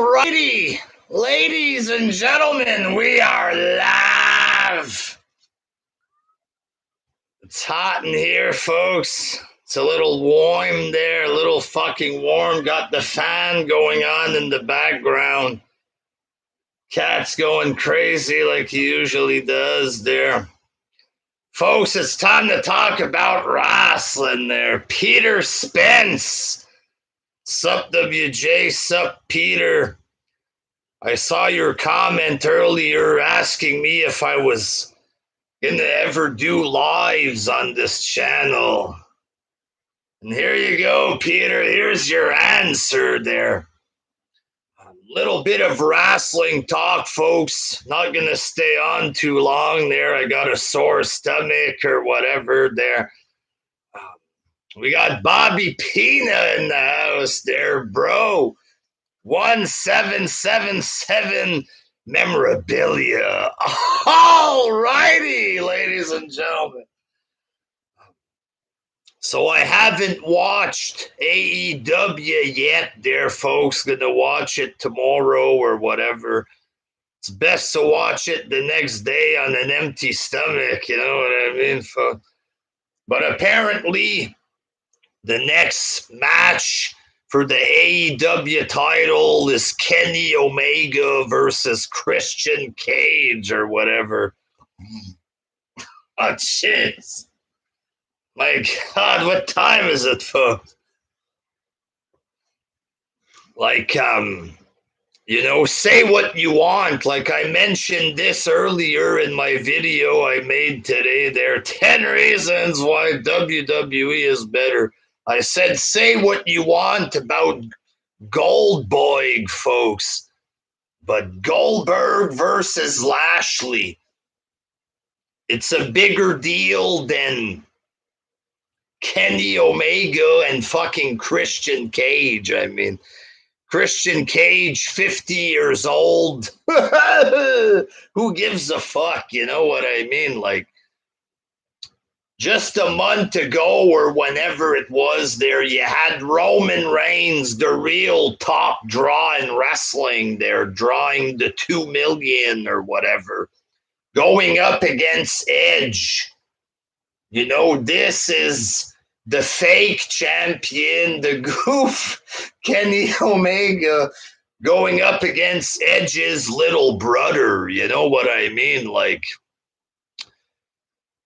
Alrighty, ladies and gentlemen, we are live. It's hot in here, folks. It's a little warm there, a little fucking warm. Got the fan going on in the background. Cat's going crazy like he usually does there. Folks, it's time to talk about wrestling there. Peter Spence. Sup, WJ? Sup, Peter? I saw your comment earlier asking me if I was going to ever do lives on this channel. And here you go, Peter. Here's your answer there. A little bit of wrestling talk, folks. Not going to stay on too long there. I got a sore stomach or whatever there. We got Bobby Pina in the house there, bro. 1777 memorabilia. All righty, ladies and gentlemen. So I haven't watched AEW yet there, folks. Gonna watch it tomorrow or whatever. It's best to watch it the next day on an empty stomach, you know what I mean, folks? But apparently the next match for the AEW title is Kenny Omega versus Christian Cage or whatever. Oh, jeez. My God, what time is it, folks? Like, say what you want. Like I mentioned this earlier in my video I made today. There are 10 reasons why WWE is better. I said, say what you want about Goldberg, folks. But Goldberg versus Lashley, it's a bigger deal than Kenny Omega and fucking Christian Cage. I mean, Christian Cage, 50 years old. Who gives a fuck? You know what I mean? Like, just a month ago or whenever it was there, you had Roman Reigns, the real top draw in wrestling there, drawing the 2 million or whatever, going up against Edge. You know, this is the fake champion, the goof, Kenny Omega, going up against Edge's little brother. You know what I mean? Like,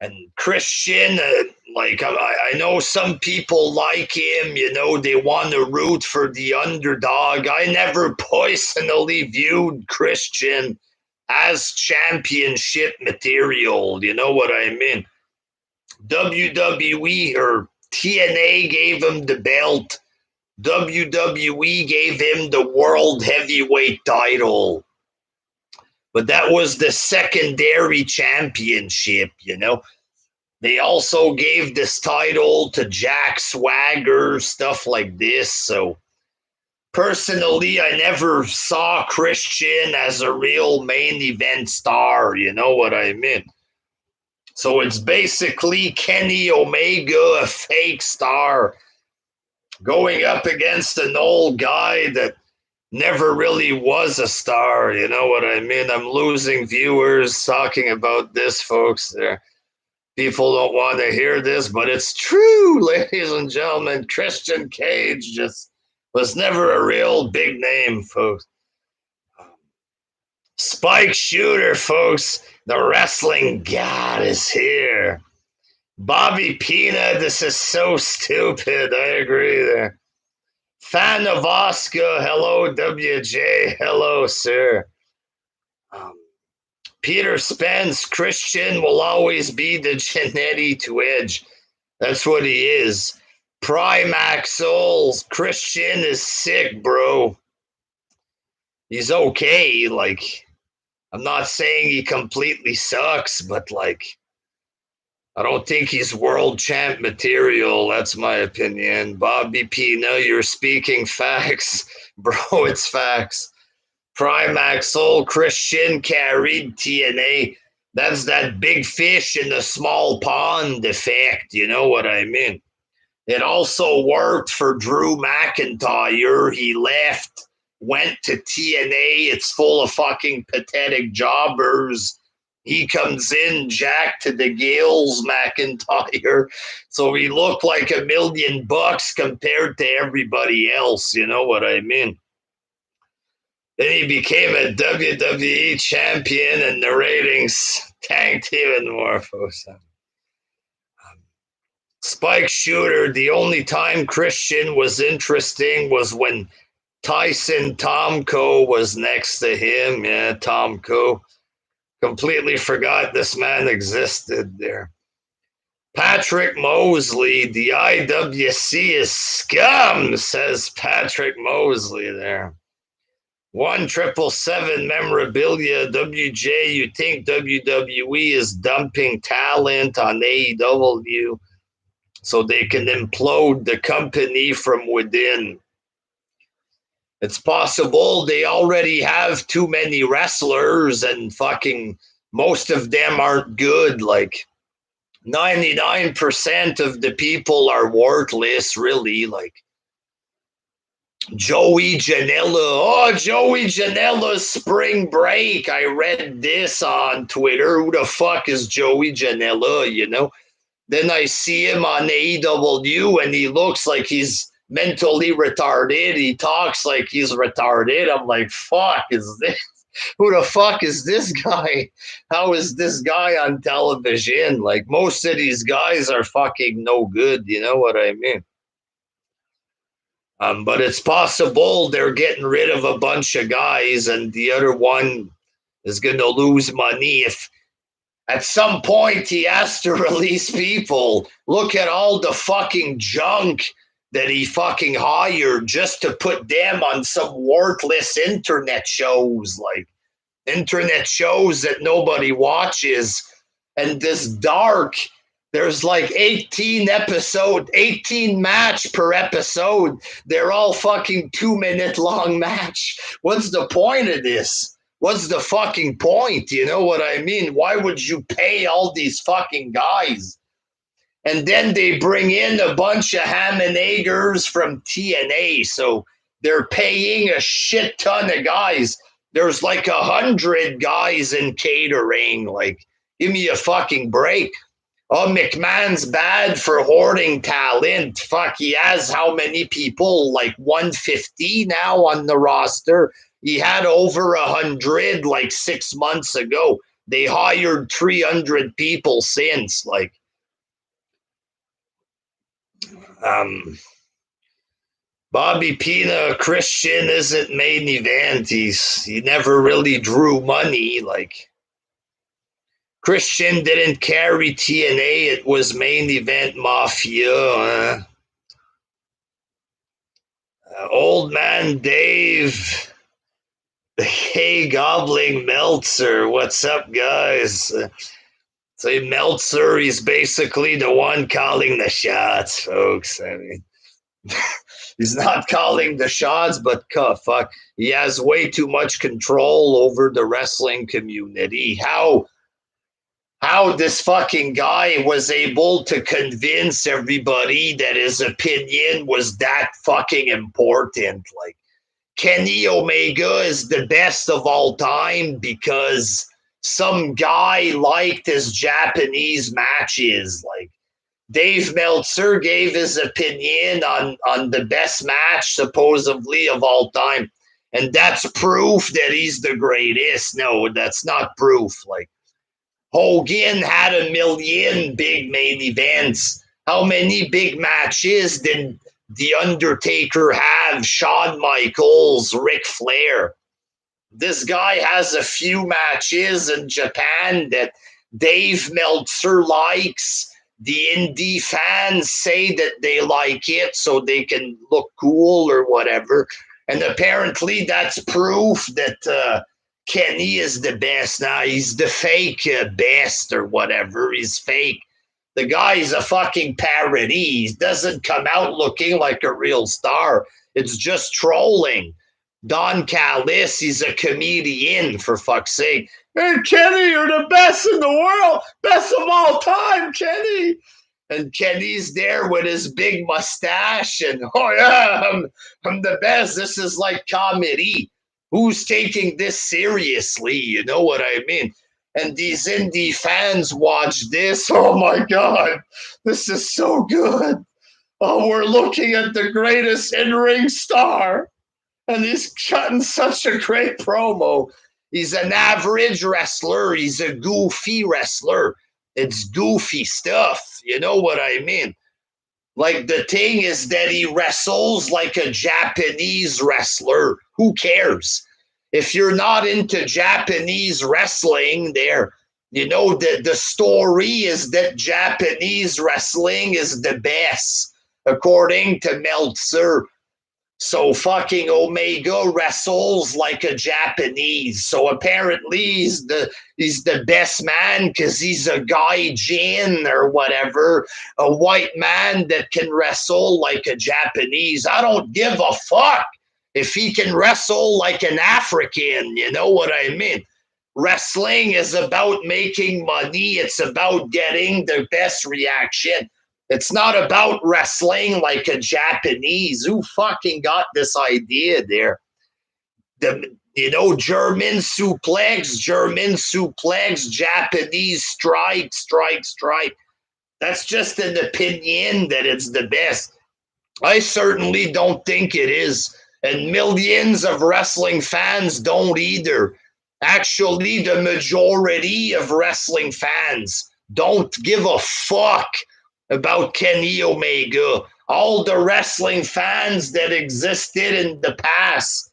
and Christian, I know some people like him, you know, they want to root for the underdog. I never personally viewed Christian as championship material, you know what I mean? WWE or TNA gave him the belt. WWE gave him the World Heavyweight title. But that was the secondary championship, you know. They also gave this title to Jack Swagger, stuff like this. So personally, I never saw Christian as a real main event star, you know what I mean? So it's basically Kenny Omega, a fake star, going up against an old guy that never really was a star, you know what I mean? I'm losing viewers talking about this, folks. There, people don't want to hear this, but it's true, ladies and gentlemen. Christian Cage just was never a real big name, folks. Spike Shooter, folks. The wrestling god is here. Bobby Pina, this is so stupid. I agree there. Fan of Oscar, hello, WJ. Hello, sir. Peter Spence, Christian will always be the Genetti to Edge. That's what he is. Primax Souls, Christian is sick, bro. He's okay. Like, I'm not saying he completely sucks, but like, I don't think he's world champ material. That's my opinion. Bobby Pina, you're speaking facts. Bro, it's facts. Primax Soul Christian carried TNA. That's that big fish in the small pond effect. You know what I mean? It also worked for Drew McIntyre. He left went to TNA. It's full of fucking pathetic jobbers. He comes in jacked to the gills, McIntyre. So he looked like $1 million compared to everybody else. You know what I mean? Then he became a WWE champion, and the ratings tanked even more. Spike Shooter, the only time Christian was interesting was when Tyson Tomko was next to him. Yeah, Tomko. Completely forgot this man existed there. Patrick Mosley, the IWC is scum, says Patrick Mosley there. 1777 memorabilia. WJ, you think WWE is dumping talent on AEW so they can implode the company from within? It's possible. They already have too many wrestlers, and fucking most of them aren't good. Like 99% of the people are worthless, really. Like Joey Janela. Oh, Joey Janela's spring break. I read this on Twitter. Who the fuck is Joey Janela, you know? Then I see him on AEW and he looks like he's mentally retarded. He talks like he's retarded. I'm like, fuck is this? Who the fuck is this guy? How is this guy on television? Like, most of these guys are fucking no good. You know what I mean? But it's possible they're getting rid of a bunch of guys and the other one is going to lose money. If at some point he has to release people, look at all the fucking junk that he fucking hired just to put them on some worthless internet shows, like internet shows that nobody watches. And this dark, there's like 18 match per episode. They're all fucking 2-minute long match. What's the point of this? What's the fucking point? You know what I mean? Why would you pay all these fucking guys? And then they bring in a bunch of ham and eggers from TNA. So they're paying a shit ton of guys. There's like 100 guys in catering. Like, give me a fucking break. Oh, McMahon's bad for hoarding talent. Fuck, he has how many people? Like 150 now on the roster. He had over 100 like 6 months ago. They hired 300 people since. Like, Bobby Pina, Christian isn't main event. He never really drew money. Like, Christian didn't carry TNA. It was main event Mafia. Old man Dave. Hey, Gobbling Meltzer. What's up, guys? Say Meltzer, he's basically the one calling the shots, folks. I mean, he's not calling the shots, but fuck, he has way too much control over the wrestling community. How this fucking guy was able to convince everybody that his opinion was that fucking important. Like, Kenny Omega is the best of all time because some guy liked his Japanese matches. Like, Dave Meltzer gave his opinion on the best match, supposedly, of all time. And that's proof that he's the greatest. No, that's not proof. Like, Hogan had 1 million big main events. How many big matches did The Undertaker have? Shawn Michaels, Ric Flair. This guy has a few matches in Japan that Dave Meltzer likes. The indie fans say that they like it so they can look cool or whatever. And apparently that's proof that Kenny is the best. Now he's the fake best or whatever. He's fake. The guy's a fucking parody. He doesn't come out looking like a real star. It's just trolling. Don Callis, he's a comedian, for fuck's sake. Hey, Kenny, you're the best in the world. Best of all time, Kenny. And Kenny's there with his big mustache, and oh yeah, I'm the best. This is like comedy. Who's taking this seriously? You know what I mean? And these indie fans watch this. Oh my god, this is so good. Oh, we're looking at the greatest in-ring star, and he's cutting such a great promo. He's an average wrestler. He's a goofy wrestler. It's goofy stuff. You know what I mean? Like, the thing is that he wrestles like a Japanese wrestler. Who cares? If you're not into Japanese wrestling, the story is that Japanese wrestling is the best, according to Meltzer. So fucking Omega wrestles like a Japanese. So apparently he's the best man because he's a gaijin or whatever, a white man that can wrestle like a Japanese. I don't give a fuck if he can wrestle like an African. You know what I mean? Wrestling is about making money. It's about getting the best reaction. It's not about wrestling like a Japanese. Who fucking got this idea there? German suplex, Japanese strike. That's just an opinion that it's the best. I certainly don't think it is. And millions of wrestling fans don't either. Actually, the majority of wrestling fans don't give a fuck about Kenny Omega. All the wrestling fans that existed in the past,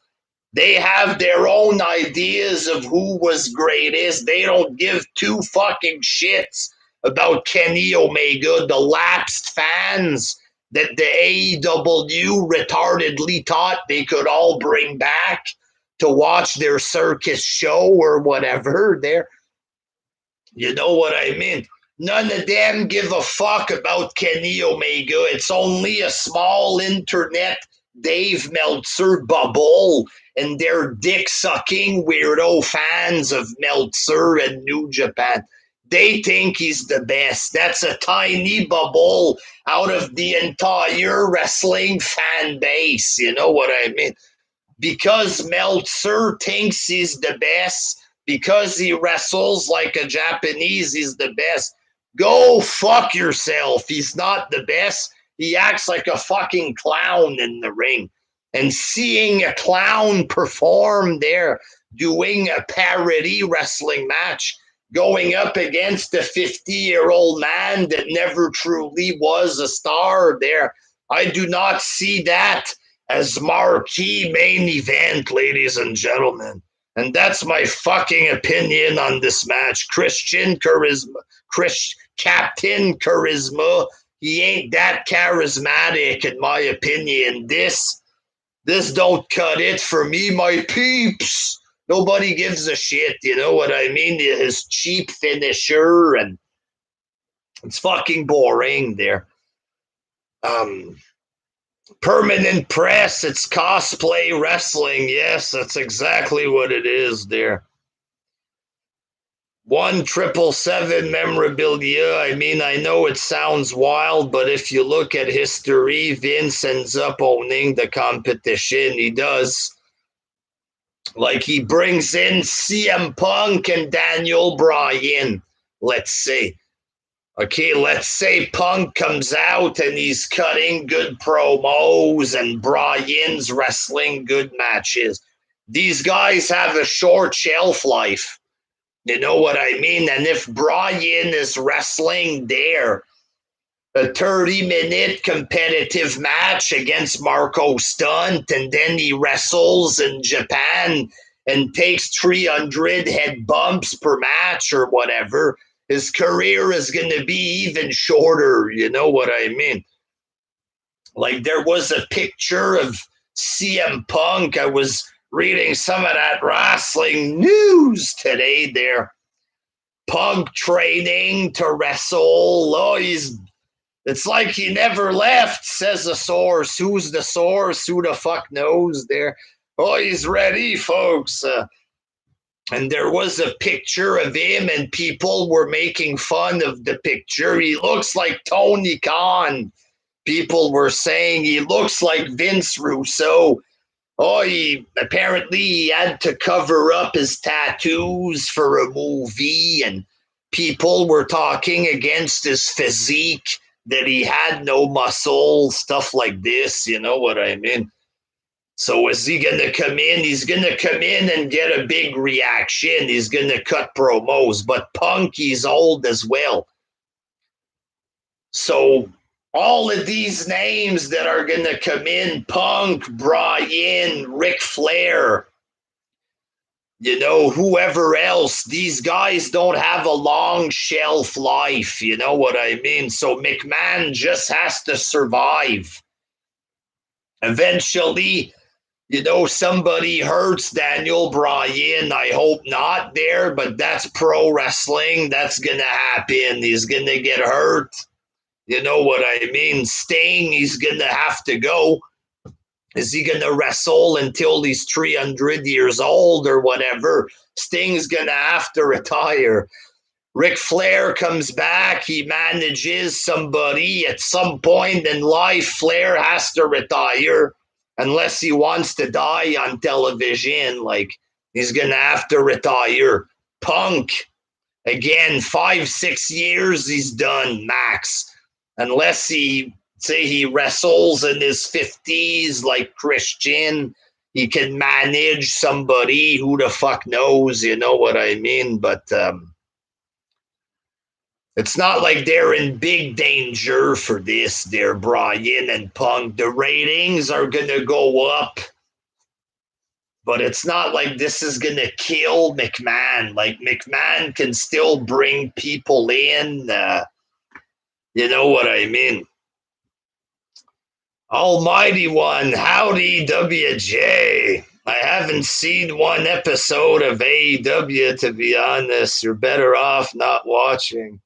they have their own ideas of who was greatest. They don't give two fucking shits about Kenny Omega. The lapsed fans that the AEW retardedly thought they could all bring back to watch their circus show or whatever. You know what I mean? None of them give a fuck about Kenny Omega. It's only a small internet Dave Meltzer bubble, and they're dick-sucking weirdo fans of Meltzer and New Japan. They think he's the best. That's a tiny bubble out of the entire wrestling fan base. You know what I mean? Because Meltzer thinks he's the best, because he wrestles like a Japanese, he's the best. Go fuck yourself. He's not the best. He acts like a fucking clown in the ring. And seeing a clown perform there, doing a parody wrestling match, going up against a 50-year-old man that never truly was a star there, I do not see that as marquee main event, ladies and gentlemen. And that's my fucking opinion on this match. Captain Charisma, he ain't that charismatic in my opinion. This don't cut it for me, my peeps. Nobody gives a shit, you know what I mean? His cheap finisher, and it's fucking boring there. Permanent press, it's cosplay wrestling. Yes, that's exactly what it is there. 1,777 memorabilia. I mean, I know it sounds wild, but if you look at history, Vince ends up owning the competition. He does. Like, he brings in CM Punk and Daniel Bryan, let's say. Okay, let's say Punk comes out and he's cutting good promos and Bryan's wrestling good matches. These guys have a short shelf life. You know what I mean? And if Bryan is wrestling there, a 30-minute competitive match against Marco Stunt, and then he wrestles in Japan and takes 300 head bumps per match or whatever, his career is going to be even shorter. You know what I mean? Like, there was a picture of CM Punk. I was reading some of that wrestling news today there. Punk training to wrestle. Oh, it's like he never left, says the source. Who's the source? Who the fuck knows there? Oh, he's ready, folks. And there was a picture of him, and people were making fun of the picture. He looks like Tony Khan. People were saying he looks like Vince Russo. Oh, he had to cover up his tattoos for a movie, and people were talking against his physique, that he had no muscle, stuff like this. You know what I mean? So is he going to come in? He's going to come in and get a big reaction. He's going to cut promos, but Punk, he's old as well. So all of these names that are going to come in, Punk, Bryan, Ric Flair, you know, whoever else, these guys don't have a long shelf life. You know what I mean? So McMahon just has to survive. Eventually, you know, somebody hurts Daniel Bryan. I hope not there, but that's pro wrestling. That's going to happen. He's going to get hurt. You know what I mean? Sting, he's going to have to go. Is he going to wrestle until he's 300 years old or whatever? Sting's going to have to retire. Ric Flair comes back. He manages somebody. At some point in life, Flair has to retire unless he wants to die on television. Like, he's going to have to retire. Punk, again, 5-6 years, he's done max. Unless he wrestles in his 50s like Christian, he can manage somebody. Who the fuck knows? You know what I mean? But it's not like they're in big danger for this. They're Bryan and Punk. The ratings are going to go up. But it's not like this is going to kill McMahon. Like, McMahon can still bring people in. You know what I mean? Almighty One, howdy WJ. I haven't seen one episode of AEW, to be honest. You're better off not watching.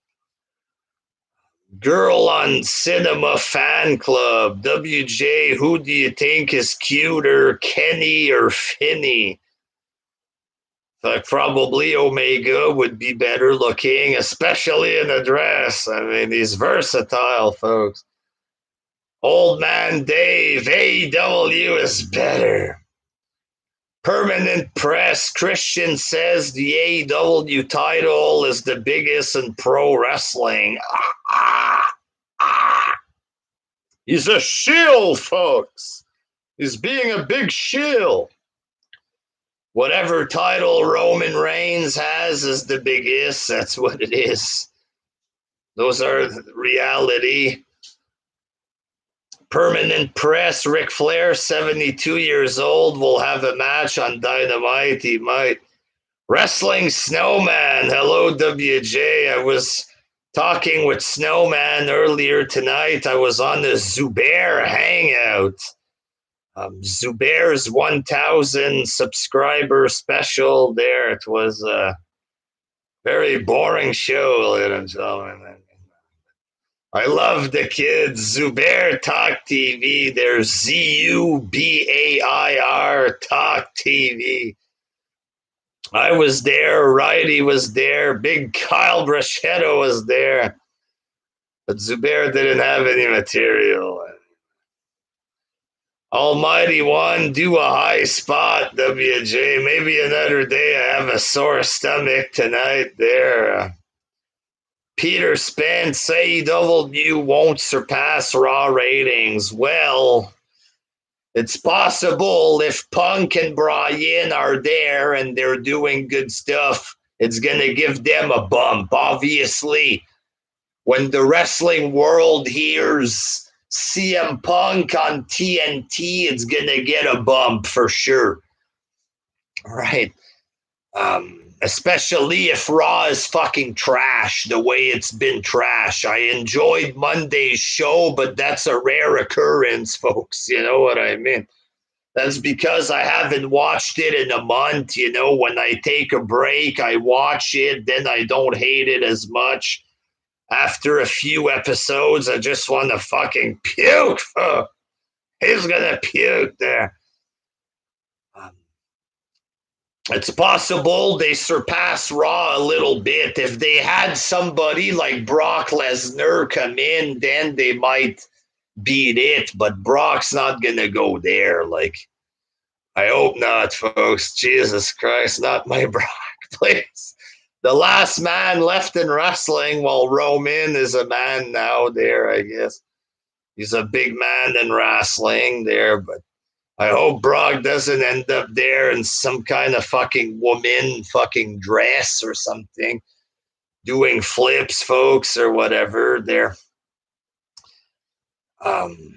Girl on Cinema Fan Club. WJ, who do you think is cuter, Kenny or Finney? Like, probably Omega would be better looking, especially in a dress. I mean, he's versatile, folks. Old Man Dave, AEW is better. Permanent Press, Christian says the AEW title is the biggest in pro wrestling. He's a shill, folks. He's being a big shill. Whatever title Roman Reigns has is the biggest. That's what it is. Those are reality. Permanent Press, Ric Flair, 72 years old, will have a match on Dynamite. He might. Wrestling Snowman, hello WJ. I was talking with Snowman earlier tonight. I was on the Zubair Hangout. Zubair's 1,000 subscriber special there. It was a very boring show, ladies and gentlemen. I love the kids. Zubair Talk TV. There's Zubair Talk TV. I was there. Righty was there. Big Kyle Brachetto was there. But Zubair didn't have any material. Almighty One, do a high spot, WJ. Maybe another day. I have a sore stomach tonight there. Peter Spence, AEW won't surpass Raw ratings. Well, it's possible if Punk and Bryan are there and they're doing good stuff, it's going to give them a bump. Obviously, when the wrestling world hears CM Punk on TNT, it's going to get a bump for sure. All right. Especially if Raw is fucking trash the way it's been trash. I enjoyed Monday's show, but that's a rare occurrence, folks. You know what I mean? That's because I haven't watched it in a month. You know, when I take a break, I watch it, then I don't hate it as much. After a few episodes, I just want to fucking puke. He's gonna puke there. It's possible they surpass Raw a little bit. If they had somebody like Brock Lesnar come in, then they might beat it. But Brock's not gonna go there. Like, I hope not, folks. Jesus Christ, not my Brock, please. The last man left in wrestling, while Roman is a man now. There, I guess he's a big man in wrestling there, but I hope Brock doesn't end up there in some kind of fucking woman fucking dress or something, doing flips, folks, or whatever. There, um,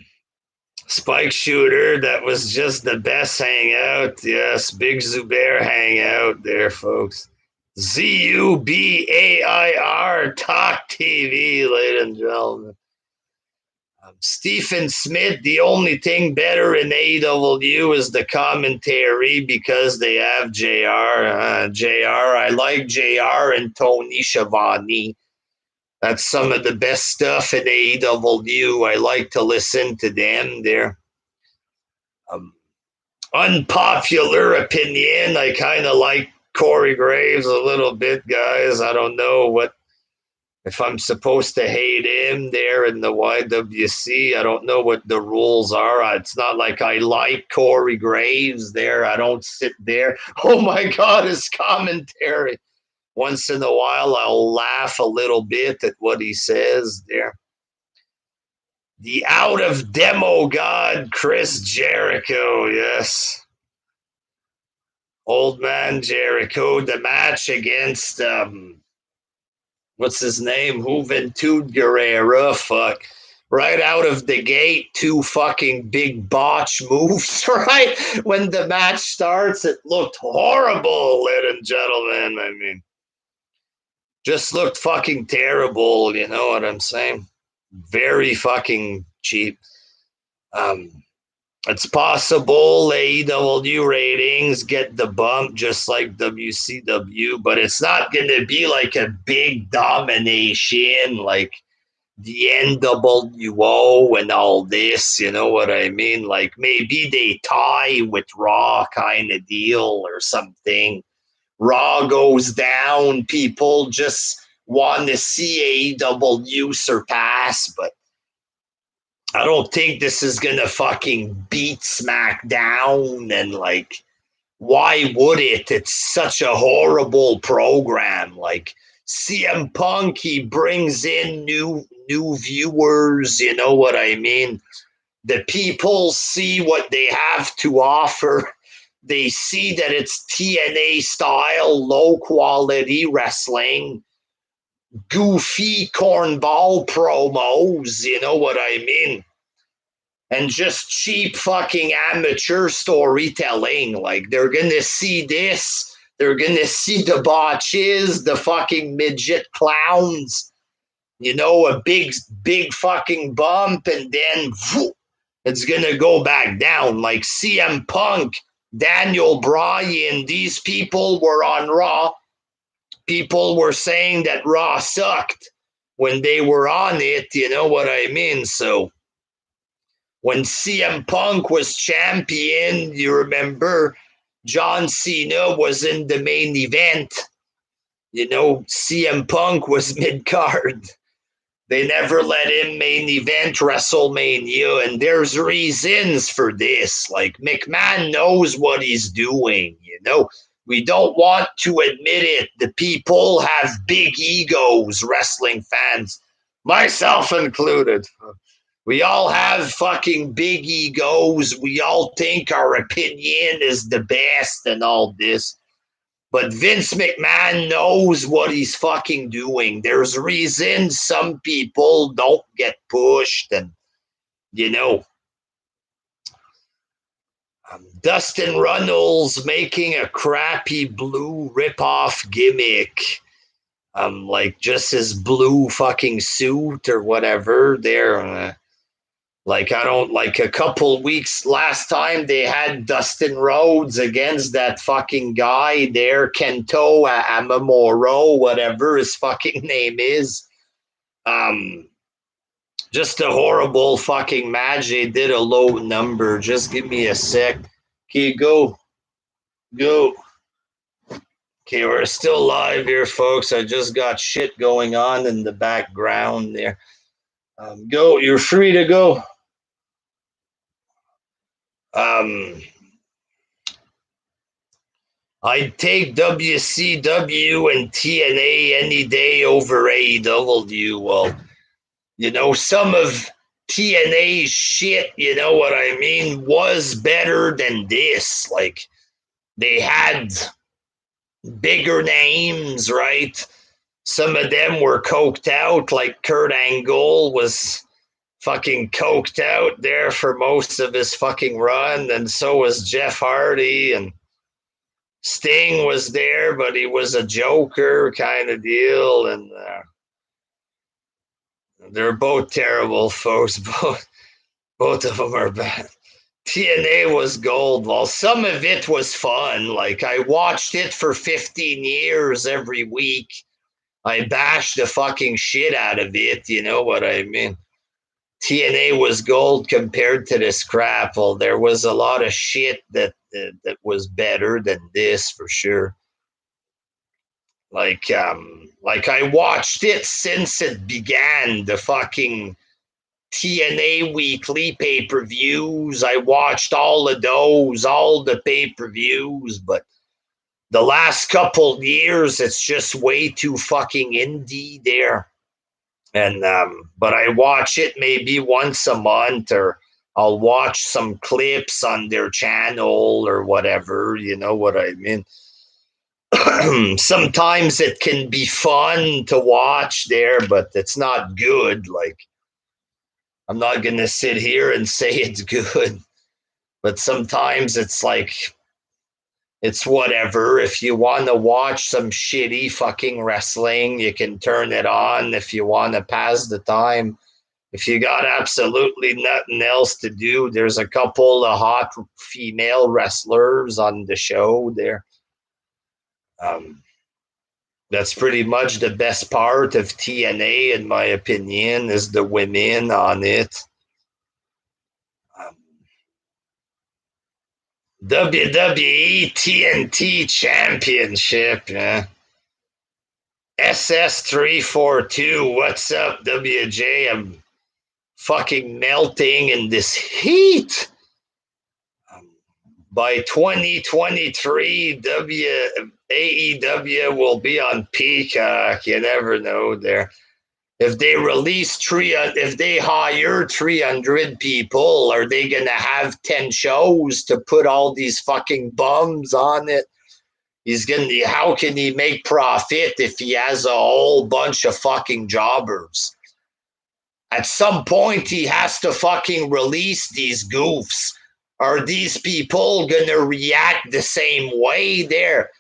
Spike Shooter, that was just the best hangout. Yes, Big Zubair hangout there, folks. Zubair Talk TV, ladies and gentlemen. Stephen Smith, the only thing better in AEW is the commentary because they have JR. I like JR and Tony Schiavone. That's some of the best stuff in AEW. I like to listen to them. They're unpopular opinion. I kind of like Corey Graves a little bit, guys. I don't know what if I'm supposed to hate him there in the YWC. I don't know what the rules are. It's not like I like Corey Graves there. I don't sit there. Oh my God, his commentary. Once in a while, I'll laugh a little bit at what he says there. The out of demo god, Chris Jericho. Yes. Old man Jericho. The match against what's his name? Juventud Guerrera. Fuck. Right out of the gate, two fucking big botch moves, right? When the match starts, it looked horrible, ladies and gentlemen. I mean, just looked fucking terrible, you know what I'm saying? Very fucking cheap. Um, it's possible AEW ratings get the bump just like WCW, but it's not going to be like a big domination like the NWO and all this, you know what I mean? Like maybe they tie with Raw kind of deal or something. Raw goes down, people just want to see AEW surpass, but I don't think this is gonna fucking beat SmackDown. And like, why would it? It's such a horrible program. Like CM Punk, he brings in new viewers. You know what I mean? The people see what they have to offer. They see that it's TNA style, low quality wrestling, goofy cornball promos. You know what I mean? And just cheap fucking amateur storytelling. Like they're gonna see this, they're gonna see the botches, the fucking midget clowns, you know, a big fucking bump, and then whoop, it's gonna go back down. Like CM Punk, Daniel Bryan, these people were on Raw. People were saying that Raw sucked when they were on it, you know what I mean? So when CM Punk was champion, you remember John Cena was in the main event. You know, CM Punk was mid card. They never let him main event WrestleMania, and there's reasons for this. Like McMahon knows what he's doing, you know. We don't want to admit it. The people have big egos, wrestling fans, myself included. We all have fucking big egos. We all think our opinion is the best and all this. But Vince McMahon knows what he's fucking doing. There's reasons some people don't get pushed, and you know, Dustin Runnels making a crappy blue ripoff gimmick. Like just his blue fucking suit or whatever. There, like I don't like a couple weeks last time they had Dustin Rhodes against that fucking guy there, Kento Amamoro, whatever his fucking name is. Just a horrible fucking match. They did a low number. Just give me a sec. Okay, go. Okay, we're still live here, folks. I just got shit going on in the background there. Go, you're free to go. I'd take WCW and TNA any day over AEW. Well, some of TNA's shit, you know what I mean, was better than this. Like, they had bigger names, right? Some of them were coked out, like Kurt Angle was fucking coked out there for most of his fucking run, and so was Jeff Hardy, and Sting was there, but he was a joker kind of deal, and they're both terrible, folks. Both of them are bad. TNA was gold. Well, some of it was fun. Like, I watched it for 15 years every week. I bashed the fucking shit out of it, you know what I mean? TNA was gold compared to this crap. Well, there was a lot of shit that was better than this for sure. Like I watched it since it began. The fucking TNA weekly pay-per-views. I watched all of those, all the pay-per-views, but the last couple years, it's just way too fucking indie there. And but I watch it maybe once a month, or I'll watch some clips on their channel or whatever, you know what I mean? Sometimes it can be fun to watch there, but it's not good. Like, I'm not gonna sit here and say it's good, but sometimes it's like, it's whatever. If you want to watch some shitty fucking wrestling, you can turn it on if you want to pass the time. If you got absolutely nothing else to do, there's a couple of hot female wrestlers on the show there. That's pretty much the best part of TNA, in my opinion, is the women on it. WWE TNT Championship, yeah. SS342, what's up, WJ? I'm fucking melting in this heat. By 2023, AEW will be on Peacock. You never know there. If they if they hire 300 people, are they going to have 10 shows to put all these fucking bums on it? How can he make profit if he has a whole bunch of fucking jobbers? At some point, he has to fucking release these goofs. Are these people gonna react the same way there?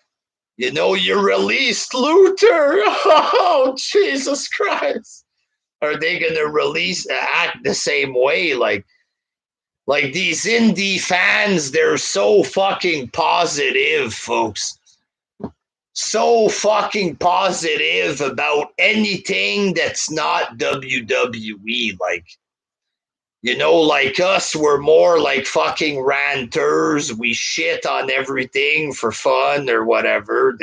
You released Luther. Oh, Jesus Christ. Are they gonna act the same way? Like these indie fans, they're so fucking positive, folks. So fucking positive about anything that's not WWE. Like us, we're more like fucking ranters. We shit on everything for fun or whatever.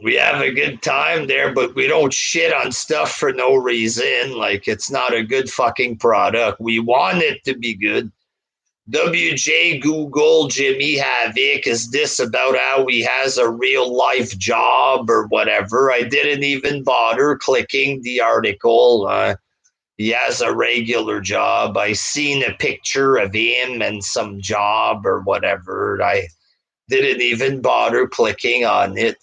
We have a good time there, but we don't shit on stuff for no reason. Like, it's not a good fucking product. We want it to be good. WJ Google Jimmy Havoc, is this about how he has a real life job or whatever? I didn't even bother clicking the article. He has a regular job. I seen a picture of him and some job or whatever. I didn't even bother clicking on it.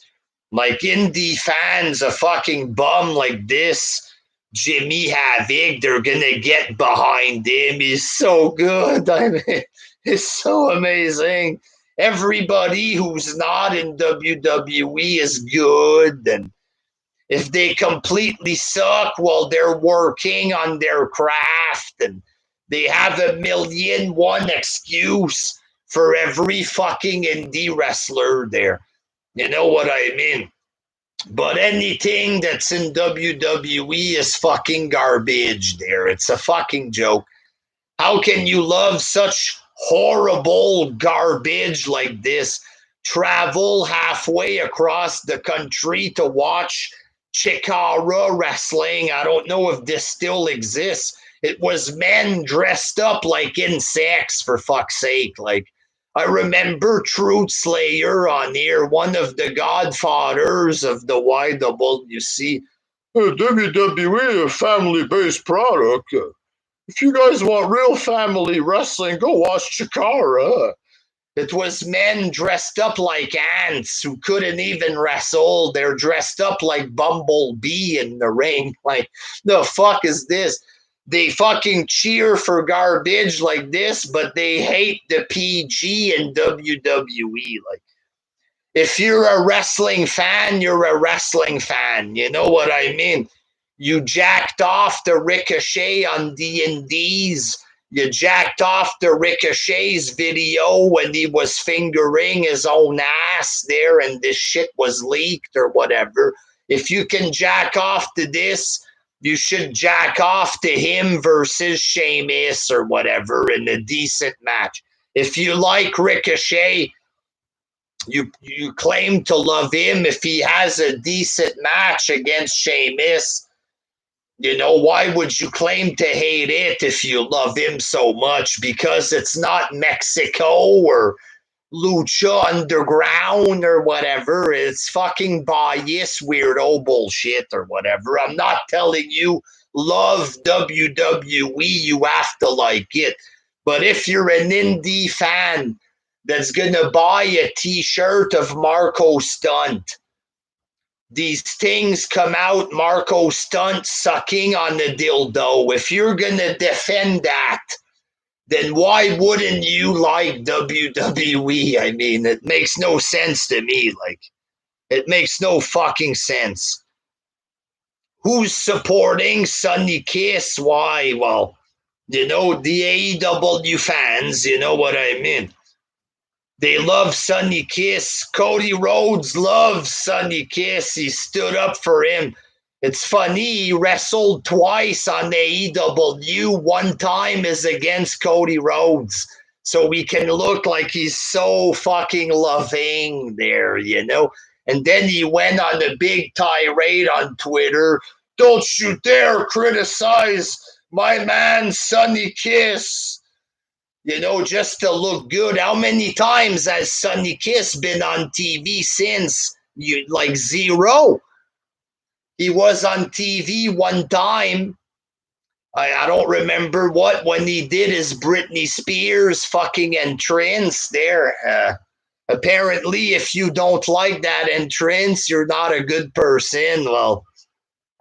Like, indie fans, a fucking bum like this, Jimmy Havoc, they're gonna get behind him. He's so good. I mean, it's so amazing. Everybody who's not in WWE is good, and if they completely suck, well, they're working on their craft, and they have 1,000,001 excuse for every fucking indie wrestler there. You know what I mean? But anything that's in WWE is fucking garbage there. It's a fucking joke. How can you love such horrible garbage like this? travel halfway across the country to watch Chikara wrestling. I don't know if this still exists. It was men dressed up like insects, for fuck's sake. Like, I remember Truth Slayer on here, one of the godfathers of the YWC. WWE, a family based product. If you guys want real family wrestling, go watch Chikara. It was men dressed up like ants who couldn't even wrestle. They're dressed up like Bumblebee in the ring. Like, the fuck is this? They fucking cheer for garbage like this, but they hate the PG and WWE. Like, if you're a wrestling fan, you're a wrestling fan. You know what I mean? You jacked off the Ricochet on D&D's. You jacked off the Ricochet's video when he was fingering his own ass there and this shit was leaked or whatever. If you can jack off to this, you should jack off to him versus Sheamus or whatever in a decent match. If you like Ricochet, you claim to love him. If he has a decent match against Sheamus, why would you claim to hate it if you love him so much? Because it's not Mexico or Lucha Underground or whatever. It's fucking bias weirdo bullshit or whatever. I'm not telling you love WWE, you have to like it. But if you're an indie fan that's gonna buy a t-shirt of Marco Stunt, these things come out, Marco Stunt sucking on the dildo. If you're gonna defend that, then why wouldn't you like WWE? I mean, it makes no sense to me. Like, it makes no fucking sense. Who's supporting Sonny Kiss? Why? Well, the AEW fans, you know what I mean. They love Sonny Kiss. Cody Rhodes loves Sonny Kiss. He stood up for him. It's funny, he wrestled twice on the AEW. One time is against Cody Rhodes. So we can look like he's so fucking loving there, And then he went on a big tirade on Twitter. Don't you dare criticize my man Sonny Kiss. Just to look good. How many times has Sonny Kiss been on TV since? Like zero. He was on TV one time. I don't remember when he did his Britney Spears fucking entrance there. Apparently, if you don't like that entrance, you're not a good person. Well,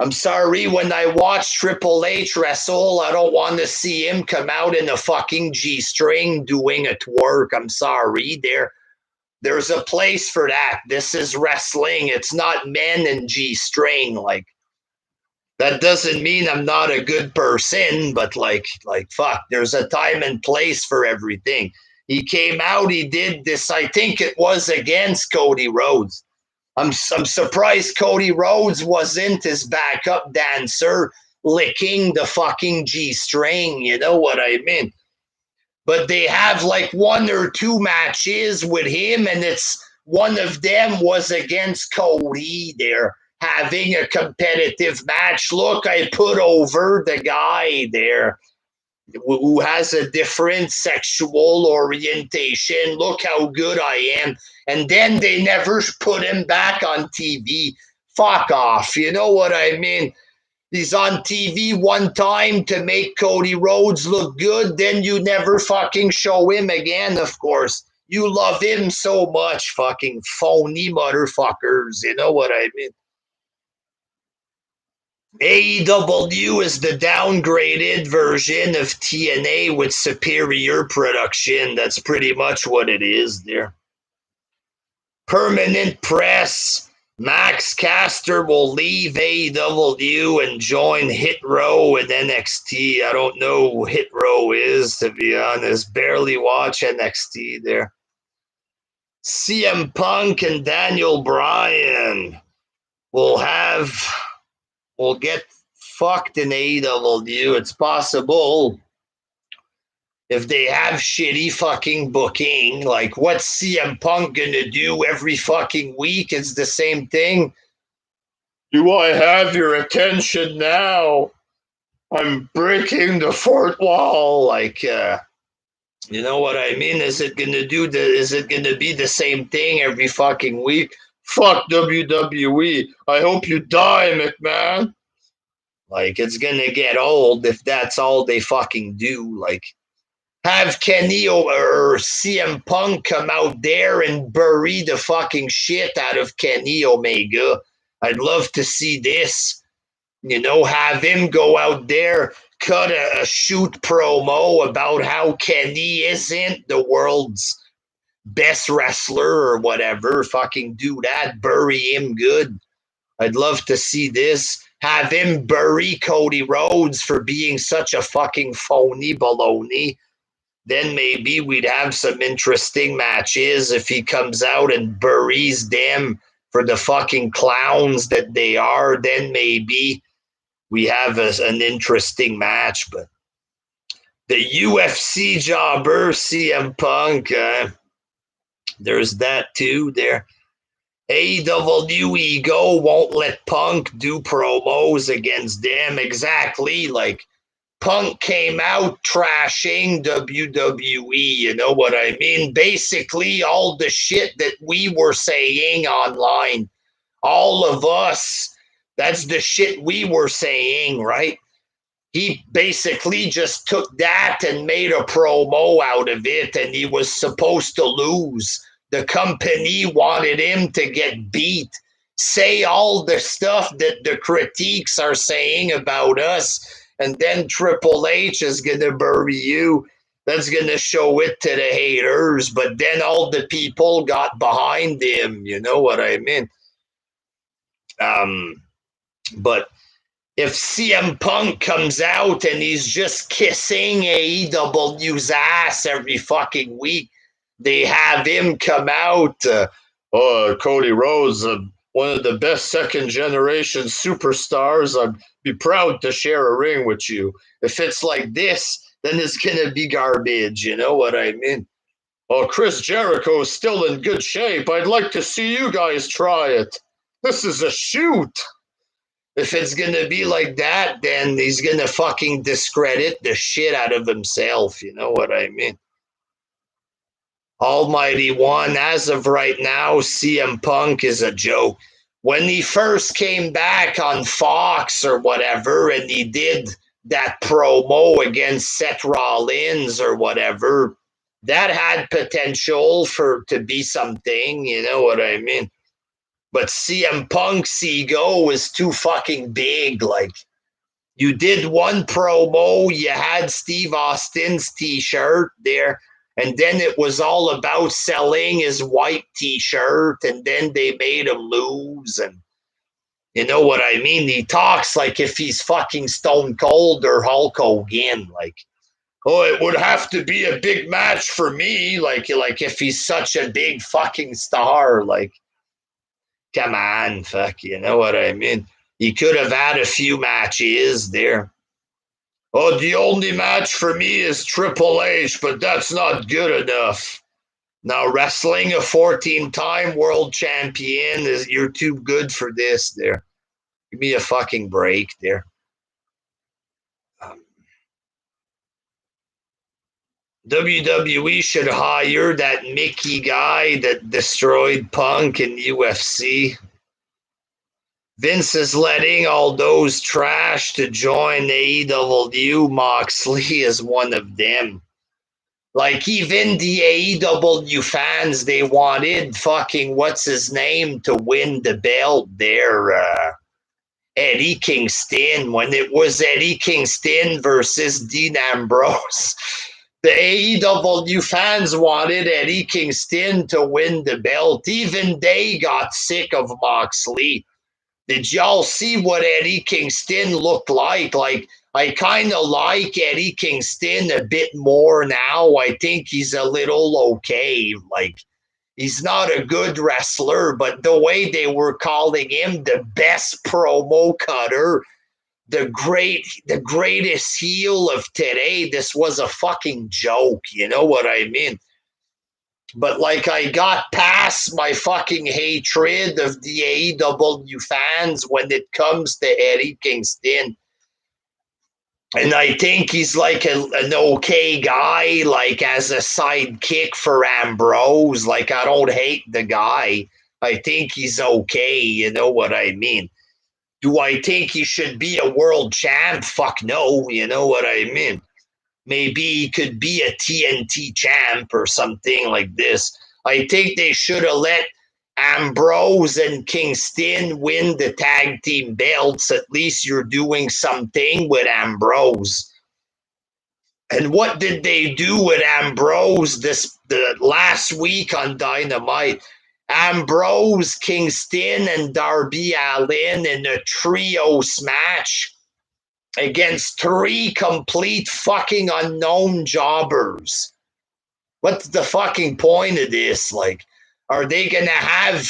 I'm sorry, when I watch Triple H wrestle, I don't want to see him come out in a fucking G-string doing a twerk. I'm sorry. There's a place for that. This is wrestling. It's not men in G-string. Like, that doesn't mean I'm not a good person, but like fuck, there's a time and place for everything. He came out, he did this, I think it was against Cody Rhodes. I'm surprised Cody Rhodes wasn't his backup dancer licking the fucking G-string, you know what I mean? But they have like one or two matches with him, and it's one of them was against Cody. They're having a competitive match. Look, I put over the guy there who has a different sexual orientation. Look how good I am. And then they never put him back on TV. Fuck off. You know what I mean? He's on TV one time to make Cody Rhodes look good. Then you never fucking show him again, of course. You love him so much, fucking phony motherfuckers. You know what I mean? AEW is the downgraded version of TNA with superior production. That's pretty much what it is there. Permanent press. Max Caster will leave AEW and join Hit Row in NXT. I don't know who Hit Row is, to be honest. Barely watch NXT there. CM Punk and Daniel Bryan will get fucked in AEW. It's possible. If they have shitty fucking booking, like what's CM Punk gonna do every fucking week? It's the same thing. Do I have your attention now? I'm breaking the fourth wall. Like, you know what I mean? Is it gonna be the same thing every fucking week? Fuck WWE. I hope you die, McMahon. Like, it's gonna get old if that's all they fucking do. Like, have Kenny or CM Punk come out there and bury the fucking shit out of Kenny Omega. I'd love to see this. You know, have him go out there, cut a shoot promo about how Kenny isn't the world's best wrestler or whatever. Fucking do that. Bury him good. I'd love to see this. Have him bury Cody Rhodes for being such a fucking phony baloney. Then maybe we'd have some interesting matches if he comes out and buries them for the fucking clowns that they are. Then maybe we have an interesting match. But the UFC jobber, CM Punk, there's that too. There, AEW ego won't let Punk do promos against them. Exactly, like Punk came out trashing WWE, you know what I mean? Basically, all the shit that we were saying online, all of us, that's the shit we were saying, right? He basically just took that and made a promo out of it, and he was supposed to lose. The company wanted him to get beat, say all the stuff that the critiques are saying about us, and then Triple H is going to bury you. That's going to show it to the haters, but then all the people got behind him. You know what I mean? But if CM Punk comes out and he's just kissing AEW's ass every fucking week, they have him come out. Cody Rhodes, one of the best second generation superstars. I'd be proud to share a ring with you. If it's like this, then it's going to be garbage. You know what I mean? Oh, Chris Jericho is still in good shape. I'd like to see you guys try it. This is a shoot. If it's going to be like that, then he's going to fucking discredit the shit out of himself. You know what I mean? Almighty One, as of right now, CM Punk is a joke. When he first came back on Fox or whatever, and he did that promo against Seth Rollins or whatever, that had potential to be something. You know what I mean? But CM Punk's ego is too fucking big. Like, you did one promo, you had Steve Austin's t-shirt there, and then it was all about selling his white t-shirt, and then they made him lose. And you know what I mean? He talks like if he's fucking Stone Cold or Hulk Hogan. Like, oh, it would have to be a big match for me. Like if he's such a big fucking star. Like, come on, fuck, you know what I mean? He could have had a few matches there. Oh, the only match for me is Triple H, but that's not good enough. Now, wrestling a 14-time world champion, you're too good for this there. Give me a fucking break there. WWE should hire that Mickey guy that destroyed Punk in UFC. Vince is letting all those trash to join AEW. Moxley is one of them. Like, even the AEW fans, they wanted fucking what's his name to win the belt there. Eddie Kingston, when it was Eddie Kingston versus Dean Ambrose. The AEW fans wanted Eddie Kingston to win the belt. Even they got sick of Moxley. Did y'all see what Eddie Kingston looked like? Like, I kind of like Eddie Kingston a bit more now. I think he's a little okay. Like, he's not a good wrestler, but the way they were calling him the best promo cutter, the greatest heel of today. This was a fucking joke, you know what I mean? But like I got past my fucking hatred of the AEW fans when it comes to Eddie Kingston. And I think he's like an okay guy, like as a sidekick for Ambrose. Like, I don't hate the guy. I think he's okay, you know what I mean? Do I think he should be a world champ? Fuck no, you know what I mean? Maybe he could be a TNT champ or something like this. I think they should have let Ambrose and Kingston win the tag team belts. At least you're doing something with Ambrose. And what did they do with Ambrose the last week on Dynamite? Ambrose, Kingston, and Darby Allin in a trios match against three complete fucking unknown jobbers. What's the fucking point of this? Like, are they gonna have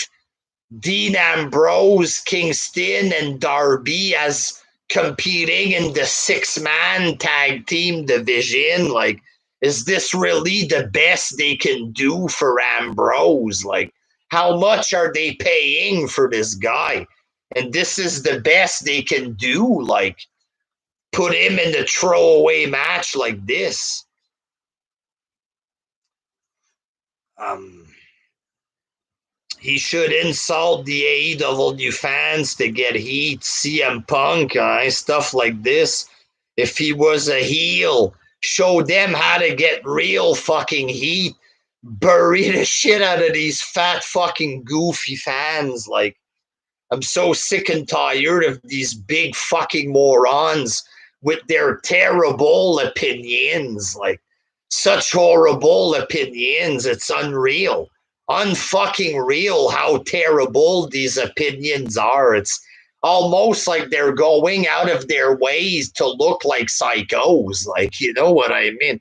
Dean Ambrose, Kingston, and Darby as competing in the 6-man tag team division? Like, is this really the best they can do for Ambrose? Like, how much are they paying for this guy? And this is the best they can do? Like, put him in the throwaway match like this? Um, he should insult the AEW fans to get heat. CM Punk, stuff like this. If he was a heel, show them how to get real fucking heat. Bury the shit out of these fat fucking goofy fans. Like, I'm so sick and tired of these big fucking morons with their terrible opinions. Like, such horrible opinions. It's unreal. Unfucking real how terrible these opinions are. It's almost like they're going out of their ways to look like psychos. Like, you know what I mean?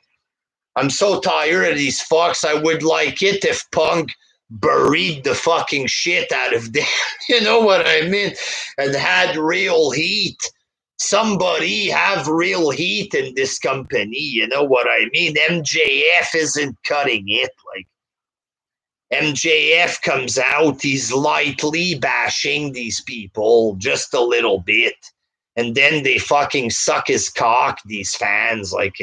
I'm so tired of these fucks. I would like it if Punk buried the fucking shit out of them. You know what I mean? And had real heat. Somebody have real heat in this company. You know what I mean? MJF isn't cutting it. Like, MJF comes out, he's lightly bashing these people just a little bit. And then they fucking suck his cock, these fans. Like,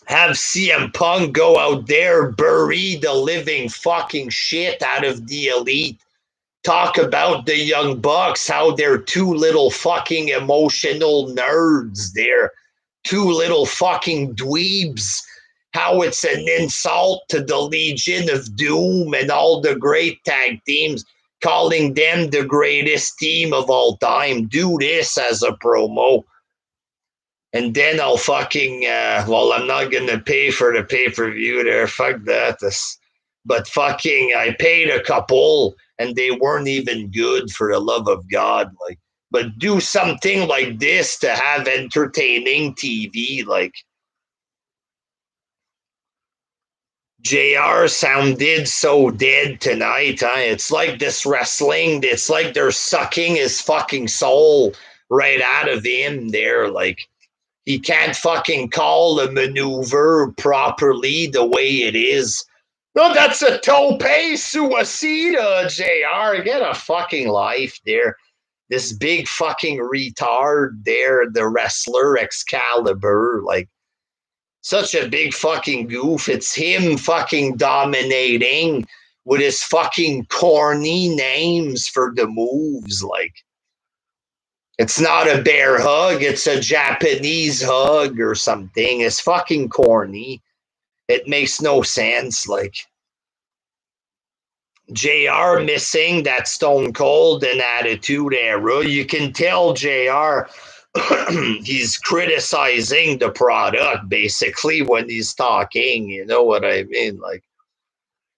have CM Punk go out there, bury the living fucking shit out of the Elite. Talk about the Young Bucks, how they're two little fucking emotional nerds. They're two little fucking dweebs. How it's an insult to the Legion of Doom and all the great tag teams, calling them the greatest team of all time. Do this as a promo. And then I'll fucking, I'm not going to pay for the pay-per-view there. Fuck that. But fucking, I paid a couple and they weren't even good, for the love of God. Like, but do something like this to have entertaining TV. Like, JR sounded so dead tonight. Huh? It's like this wrestling, it's like they're sucking his fucking soul right out of him there. Like, he can't fucking call a maneuver properly the way it is. No, that's a tope suicida, JR. Get a fucking life there. This big fucking retard there, the wrestler Excalibur. Like, such a big fucking goof. It's him fucking dominating with his fucking corny names for the moves. Like, it's not a bear hug, it's a Japanese hug or something. It's fucking corny. It makes no sense. Like, JR missing that Stone Cold and Attitude Era. You can tell JR he's criticizing the product basically when he's talking. You know what I mean? Like,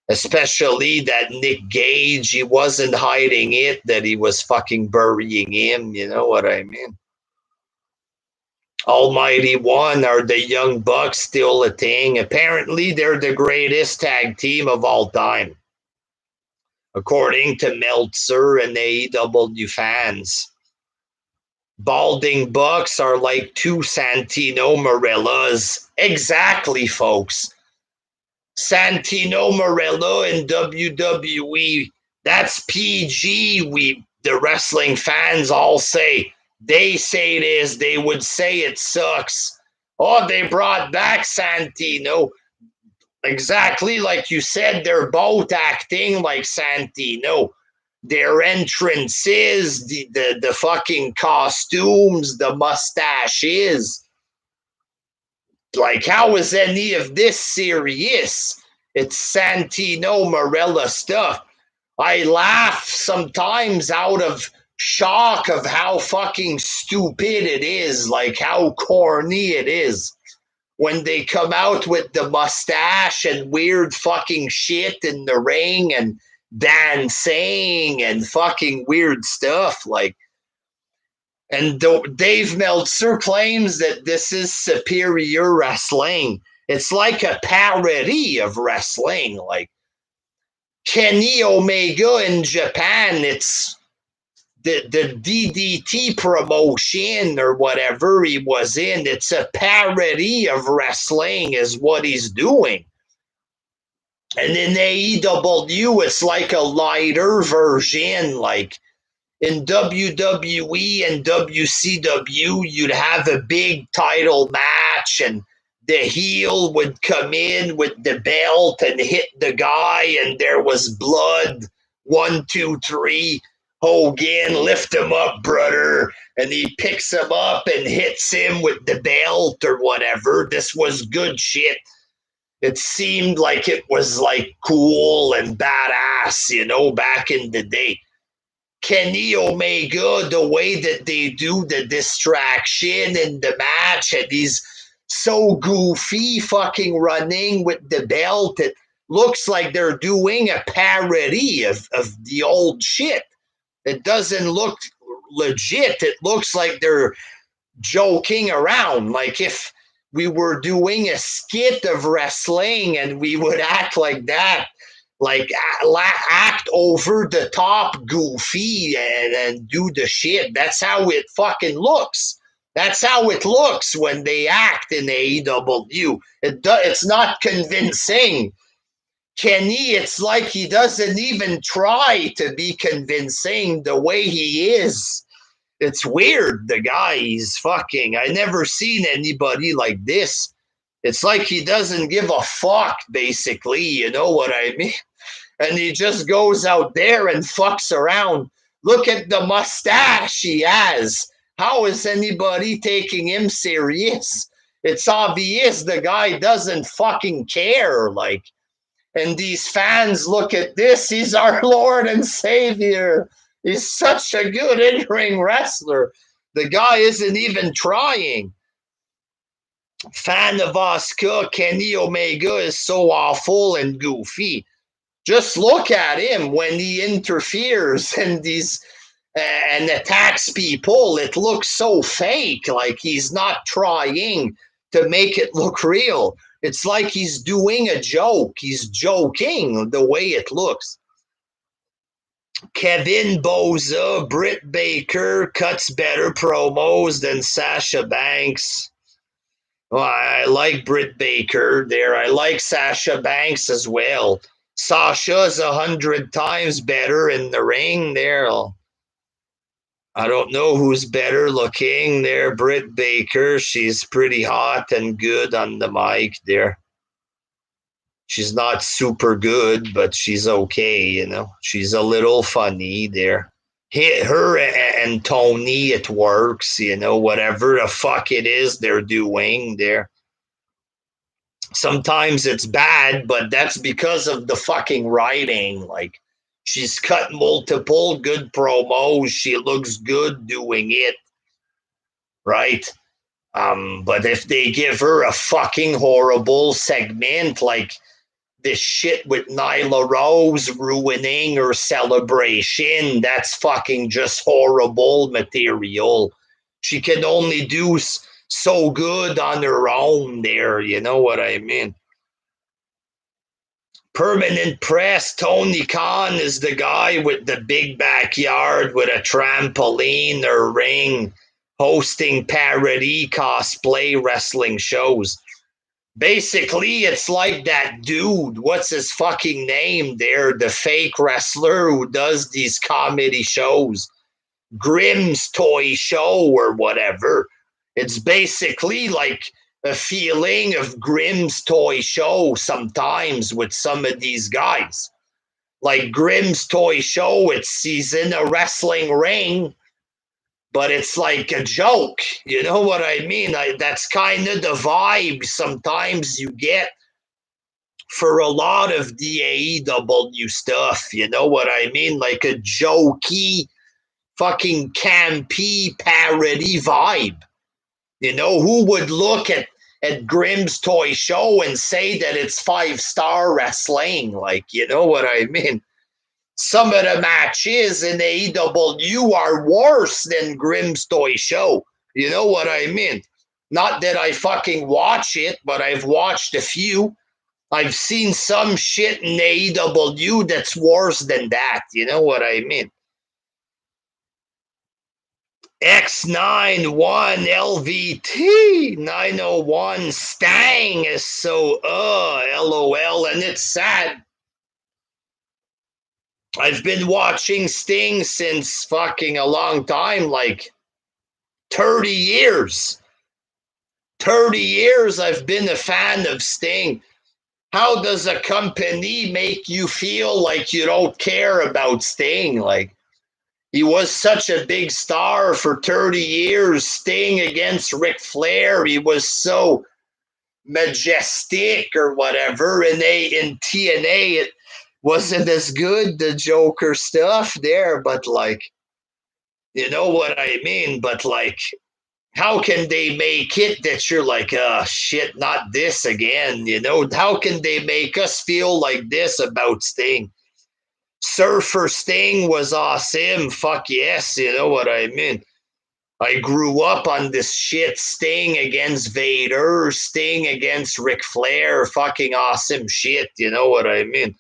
especially that Nick Gage, he wasn't hiding it that he was fucking burying him. You know what I mean? Almighty One, are the Young Bucks still a thing? Apparently, they're the greatest tag team of all time, according to Meltzer and AEW fans. balding bucks are like two Santino Marillas. Exactly, folks. Santino Marella in WWE. That's PG. The wrestling fans all say. They say it is. They would say it sucks. Oh, they brought back Santino. Exactly like you said, they're both acting like Santino. Their entrances, the fucking costumes, the mustaches. Like, how is any of this serious? It's Santino Marella stuff. I laugh sometimes out of shock of how fucking stupid it is, like how corny it is when they come out with the mustache and weird fucking shit in the ring and dancing and fucking weird stuff. Like, and Dave Meltzer claims that this is superior wrestling. It's like a parody of wrestling. Like Kenny Omega in Japan, it's the DDT promotion or whatever he was in. It's a parody of wrestling, is what he's doing. And in AEW, it's like a lighter version. Like in WWE and WCW, you'd have a big title match, and the heel would come in with the belt and hit the guy, and there was blood. 1, 2, 3. Hogan, lift him up, brother. And he picks him up and hits him with the belt or whatever. This was good shit. It seemed like it was like cool and badass, back in the day. Kenny Omega, the way that they do the distraction in the match, and he's so goofy fucking running with the belt, it looks like they're doing a parody of the old shit. It doesn't look legit. It looks like they're joking around. Like if we were doing a skit of wrestling and we would act like that, like act over the top goofy and do the shit. That's how it fucking looks. That's how it looks when they act in AEW. It's not convincing. Kenny, it's like he doesn't even try to be convincing the way he is. It's weird. The guy, he's fucking. I never seen anybody like this. It's like he doesn't give a fuck, basically. You know what I mean? And he just goes out there and fucks around. Look at the mustache he has. How is anybody taking him serious? It's obvious the guy doesn't fucking care. Like, and these fans look at this. He's our Lord and Savior. He's such a good in-ring wrestler. The guy isn't even trying. Fan of Asuka, Kenny Omega is so awful and goofy. Just look at him when he interferes and and attacks people. It looks so fake, like he's not trying to make it look real. It's like he's doing a joke. He's joking the way it looks. Kevin Boza, Britt Baker cuts better promos than Sasha Banks. Well, I like Britt Baker there. I like Sasha Banks as well. Sasha's 100 times better in the ring there. I don't know who's better looking there. Britt Baker, she's pretty hot and good on the mic there. She's not super good, but she's okay, She's a little funny there. Her and Tony, it works, whatever the fuck it is they're doing there. Sometimes it's bad, but that's because of the fucking writing. Like, she's cut multiple good promos. She looks good doing it, right? But if they give her a fucking horrible segment like this shit with Nyla Rose ruining her celebration, that's fucking just horrible material. She can only do so good on her own there, you know what I mean? Permanent Press, Tony Khan is the guy with the big backyard with a trampoline or ring. hosting parody cosplay wrestling shows. Basically, it's like that dude. What's his fucking name there? The fake wrestler who does these comedy shows. Grimm's Toy Show or whatever. It's basically like a feeling of Grimm's Toy Show sometimes with some of these guys. Like Grimm's Toy Show, he's in a wrestling ring, but it's like a joke. You know what I mean? That's kind of the vibe sometimes you get for a lot of the AEW stuff. You know what I mean? Like a jokey, fucking campy parody vibe. You know, who would look at Grimm's Toy Show and say that it's 5-star wrestling? Like, you know what I mean? Some of the matches in AEW are worse than Grimm's Toy Show. You know what I mean? Not that I fucking watch it, but I've watched a few. I've seen some shit in AEW that's worse than that. You know what I mean? X91 LVT 901 Stang is so LOL, and it's sad. I've been watching Sting since fucking a long time, like 30 years. 30 years I've been a fan of Sting. How does a company make you feel like you don't care about Sting? Like, he was such a big star for 30 years. Sting against Ric Flair. He was so majestic or whatever. And in TNA, it wasn't as good, the Joker stuff there. But, like, you know what I mean? But, like, how can they make it that you're like, shit, not this again? You know, how can they make us feel like this about Sting? Surfer Sting was awesome. Fuck yes, you know what I mean? I grew up on this shit. Sting against Vader, Sting against Ric Flair. Fucking awesome shit, you know what I mean?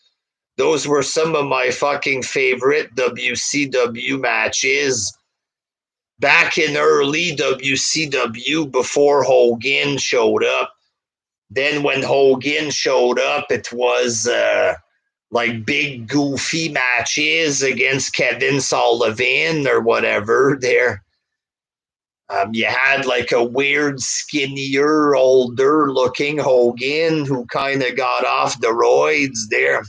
Those were some of my fucking favorite WCW matches back in early WCW before Hogan showed up. Then when Hogan showed up, it was like big goofy matches against Kevin Sullivan or whatever there. You had like a weird, skinnier, older looking Hogan who kind of got off the roids there.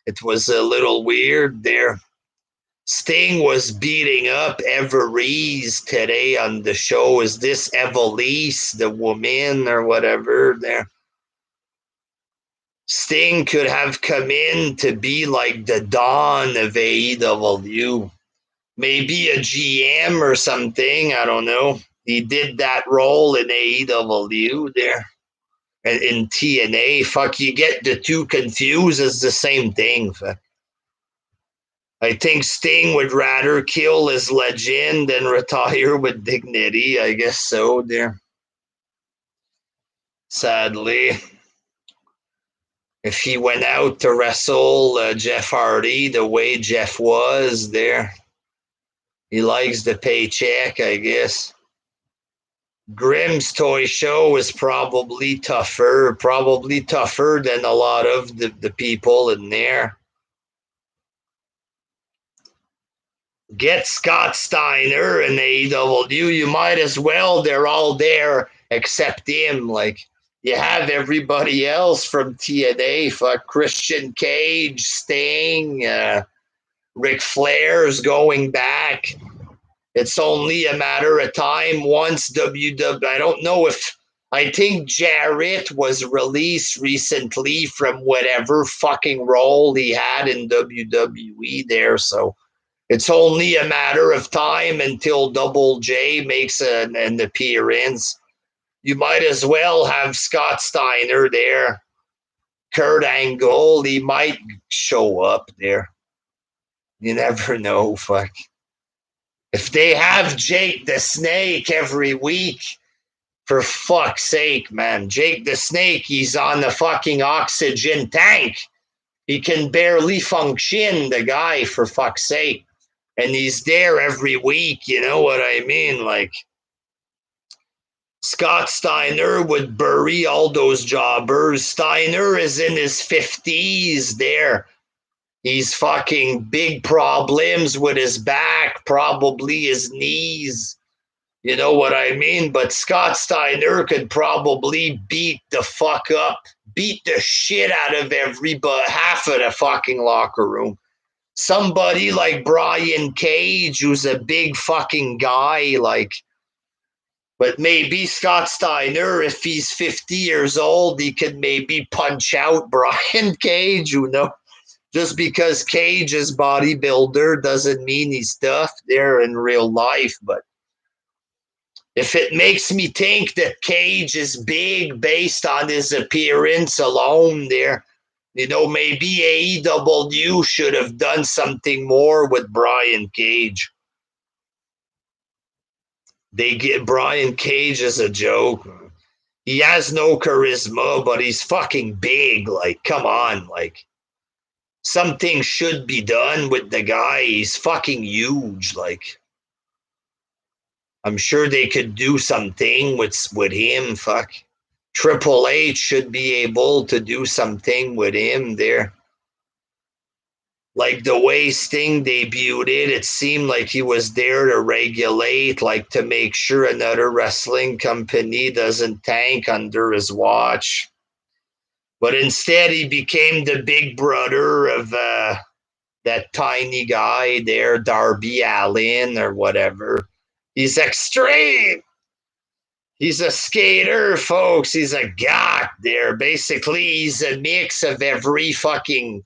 It was a little weird there. Sting was beating up Everese today on the show. Is this Evelise, the woman or whatever there? Sting could have come in to be like the Don of AEW. Maybe a GM or something. I don't know. He did that role in AEW there. And in TNA, fuck, you get the two confused. It's the same thing. Fuck. I think Sting would rather kill his legend than retire with dignity. I guess so there. Sadly. If he went out to wrestle Jeff Hardy the way Jeff was there, he likes the paycheck, I guess. Grimm's Toy Show is probably tougher than a lot of the people in there. Get Scott Steiner and AEW. You might as well. They're all there except him. Like, you have everybody else from TNA. Fuck Christian Cage, Sting, Ric Flair's going back. It's only a matter of time once WW. I don't know if. I think Jarrett was released recently from whatever fucking role he had in WWE there. So it's only a matter of time until Double J makes an appearance. You might as well have Scott Steiner there. Kurt Angle, he might show up there. You never know, fuck. If they have Jake the Snake every week, for fuck's sake, man. Jake the Snake, he's on the fucking oxygen tank. He can barely function, the guy, for fuck's sake. And he's there every week, you know what I mean? Like, Scott Steiner would bury all those jobbers. Steiner is in his 50s there. He's fucking big problems with his back, probably his knees. You know what I mean? But Scott Steiner could probably beat the fuck up, beat the shit out of everybody, half of the fucking locker room. Somebody like Brian Cage, who's a big fucking guy, like, but maybe Scott Steiner, if he's 50 years old, he could maybe punch out Brian Cage, you know? Just because Cage is bodybuilder doesn't mean he's tough there in real life. But if it makes me think that Cage is big based on his appearance alone there, you know, maybe AEW should have done something more with Brian Cage. They get Brian Cage as a joke. He has no charisma, but he's fucking big. Like, come on, like, something should be done with the guy. He's fucking huge. Like, I'm sure they could do something with him. Fuck. Triple H should be able to do something with him there. Like the way Sting debuted it seemed like he was there to regulate, like to make sure another wrestling company doesn't tank under his watch. But instead, he became the big brother of that tiny guy there, Darby Allin or whatever. He's extreme. He's a skater, folks. He's a goth there. Basically, he's a mix of every fucking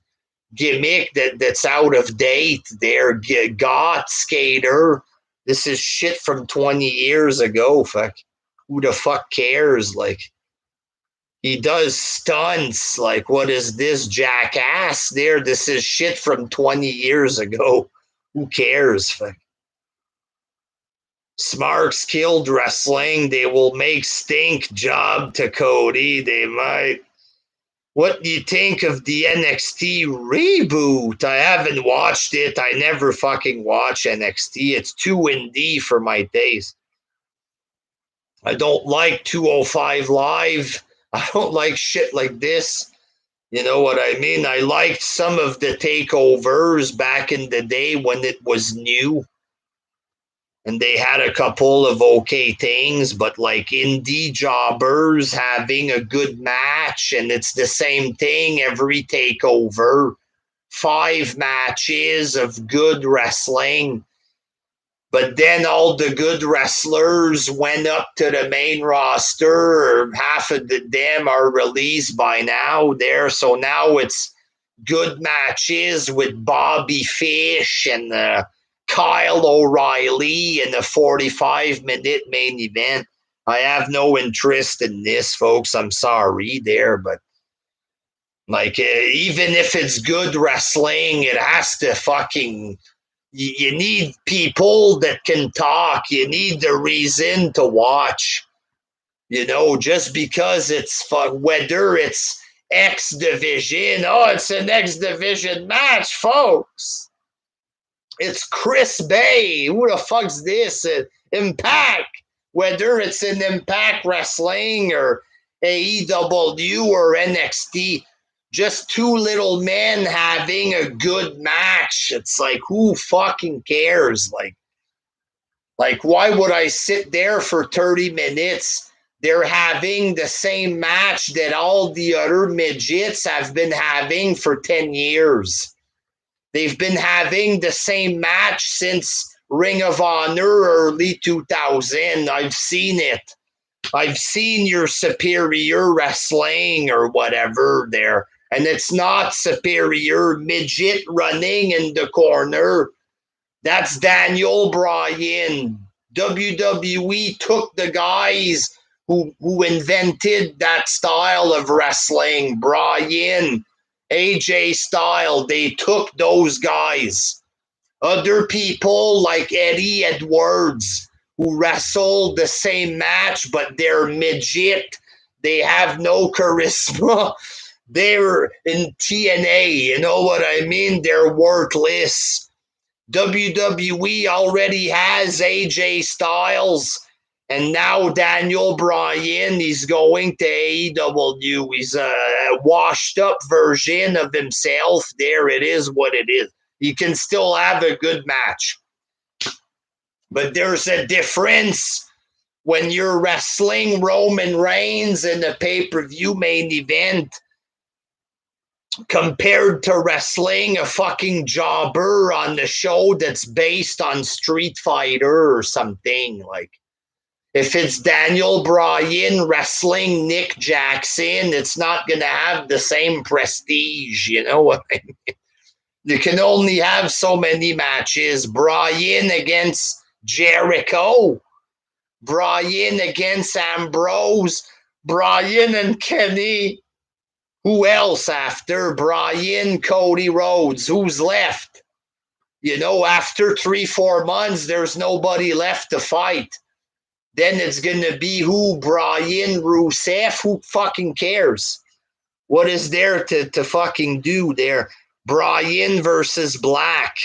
gimmick that's out of date there. Goth, skater. This is shit from 20 years ago. Fuck. Who the fuck cares? Like, he does stunts. Like, what is this, jackass there? This is shit from 20 years ago. Who cares? Fuck. Smarks killed wrestling. They will make stink job to Cody. They might. What do you think of the NXT reboot? I haven't watched it. I never fucking watch NXT. It's too indie for my taste. I don't like 205 Live. I don't like shit like this. You know what I mean? I liked some of the takeovers back in the day when it was new. And they had a couple of okay things, but like indie jobbers having a good match, and it's the same thing every takeover. 5 matches of good wrestling. But then all the good wrestlers went up to the main roster, or half of them are released by now there. So now it's good matches with Bobby Fish and Kyle O'Reilly in a 45-minute main event. I have no interest in this, folks. I'm sorry there, but like, even if it's good wrestling, it has to fucking. You need people that can talk. You need the reason to watch. You know, just because it's whether it's X Division. Oh, it's an X Division match, folks. It's Chris Bay. Who the fuck's this? Impact. Whether it's in Impact Wrestling or AEW or NXT, just 2 little men having a good match. It's like, who fucking cares? Like, why would I sit there for 30 minutes? They're having the same match that all the other midgets have been having for 10 years. They've been having the same match since Ring of Honor early 2000. I've seen it. I've seen your superior wrestling or whatever there. And it's not superior midget running in the corner. That's Daniel Bryan. WWE took the guys who invented that style of wrestling. Bryan, AJ Styles, they took those guys. Other people like Eddie Edwards, who wrestled the same match, but they're midget. They have no charisma. They're in TNA, you know what I mean? They're worthless. WWE already has AJ Styles, and now Daniel Bryan, he's going to AEW. He's a washed up version of himself. There it is what it is. He can still have a good match. But there's a difference when you're wrestling Roman Reigns in a pay-per-view main event compared to wrestling a fucking jobber on the show that's based on Street Fighter or something. Like, if it's Daniel Bryan wrestling Nick Jackson, it's not going to have the same prestige, you know what I mean? You can only have so many matches. Bryan against Jericho, Bryan against Ambrose, Bryan and Kenny. Who else after Bryan, Cody Rhodes? Who's left? You know, after 3-4 months, there's nobody left to fight. Then it's going to be who? Bryan, Rusev? Who fucking cares? What is there to fucking do there? Bryan versus Black.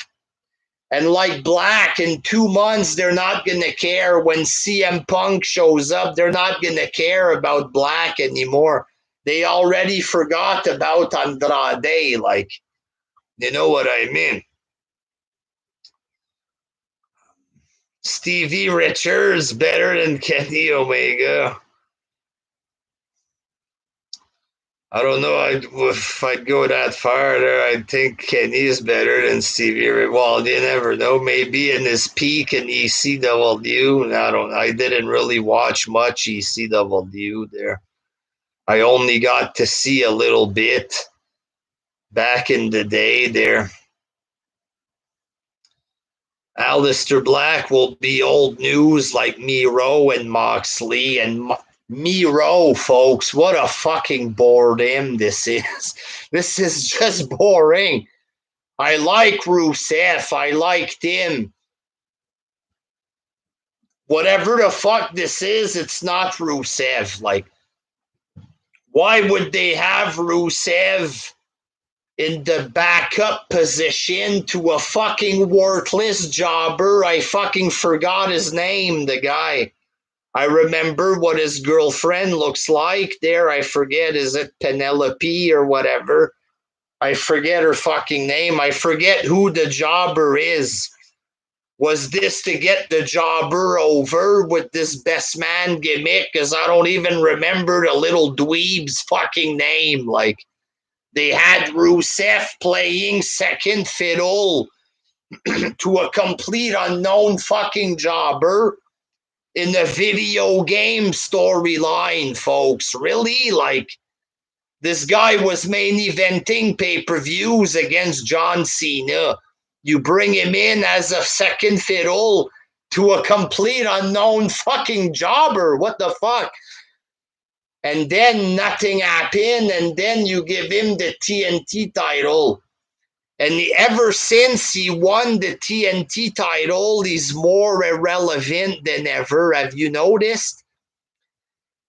And like Black, in 2 months, they're not going to care. When CM Punk shows up, they're not going to care about Black anymore. They already forgot about Andrade. Like, you know what I mean? Stevie Richards better than Kenny Omega. I don't know if I'd go that far there. I think Kenny's better than Stevie. Well, you never know. Maybe in his peak in ECW. I didn't really watch much ECW there. I only got to see a little bit back in the day there. Aleister Black will be old news like Miro and Moxley. And Miro, folks, what a fucking boredom this is. This is just boring. I like Rusev. I liked him. Whatever the fuck this is, it's not Rusev. Like, why would they have Rusev in the backup position to a fucking worthless jobber? I fucking forgot his name, the guy. I remember what his girlfriend looks like there. I forget, is it Penelope or whatever? I forget her fucking name. I forget who the jobber is. Was this to get the jobber over with this best man gimmick? Because I don't even remember the little dweeb's fucking name. Like, they had Rusev playing second fiddle to a complete unknown fucking jobber in the video game storyline, folks. Really? Like, this guy was main eventing pay-per-views against John Cena. You bring him in as a second fiddle to a complete unknown fucking jobber. What the fuck? And then nothing happened, and then you give him the TNT title. And ever since he won the TNT title, he's more irrelevant than ever. Have you noticed?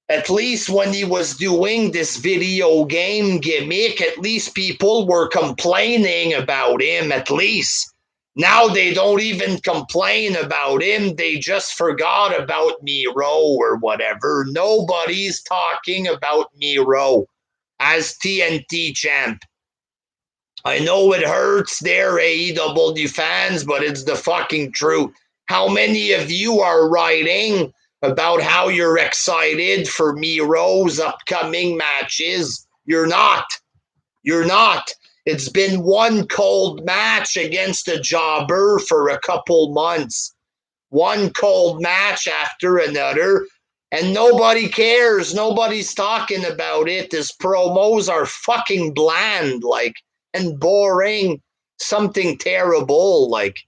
At least when he was doing this video game gimmick, at least people were complaining about him, at least. Now they don't even complain about him. They just forgot about Miro or whatever. Nobody's talking about Miro as TNT champ. I know it hurts there, AEW fans, but it's the fucking truth. How many of you are writing about how you're excited for Miro's upcoming matches? You're not. You're not. It's been one cold match against a jobber for a couple months. One cold match after another. And nobody cares. Nobody's talking about it. His promos are fucking bland, like, and boring. Something terrible, like.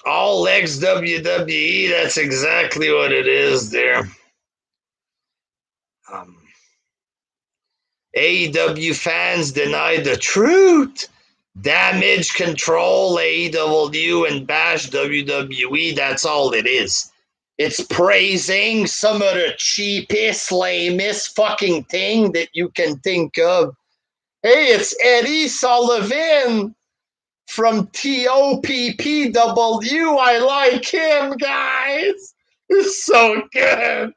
All ex-WWE, that's exactly what it is there. AEW fans deny the truth. Damage control AEW and bash WWE, that's all it is. It's praising some of the cheapest, lamest fucking thing that you can think of. Hey, it's Eddie Sullivan from TOPPW. I like him, guys. It's so good.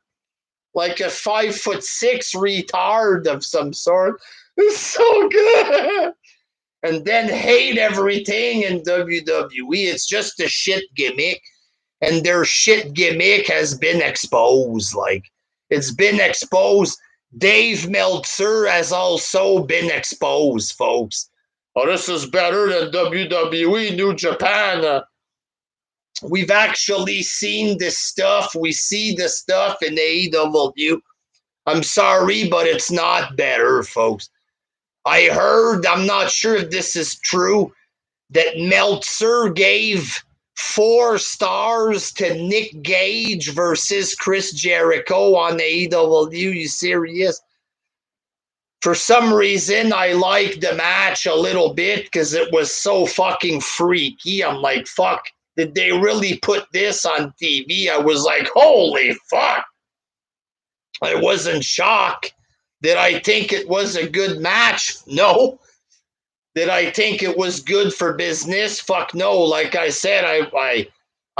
Like a 5'6" retard of some sort. It's so good. And then hate everything in WWE. It's just a shit gimmick. And their shit gimmick has been exposed. Like, it's been exposed. Dave Meltzer has also been exposed, folks. Oh, this is better than WWE New Japan. We've actually seen this stuff. We see the stuff in AEW. I'm sorry, but it's not better, folks. I heard, I'm not sure if this is true, that Meltzer gave 4 stars to Nick Gage versus Chris Jericho on AEW. You serious? For some reason, I liked the match a little bit because it was so fucking freaky. I'm like, fuck, did they really put this on TV? I was like, holy fuck. I wasn't shocked. Did I think it was a good match? No. Did I think it was good for business? Fuck no. Like I said, I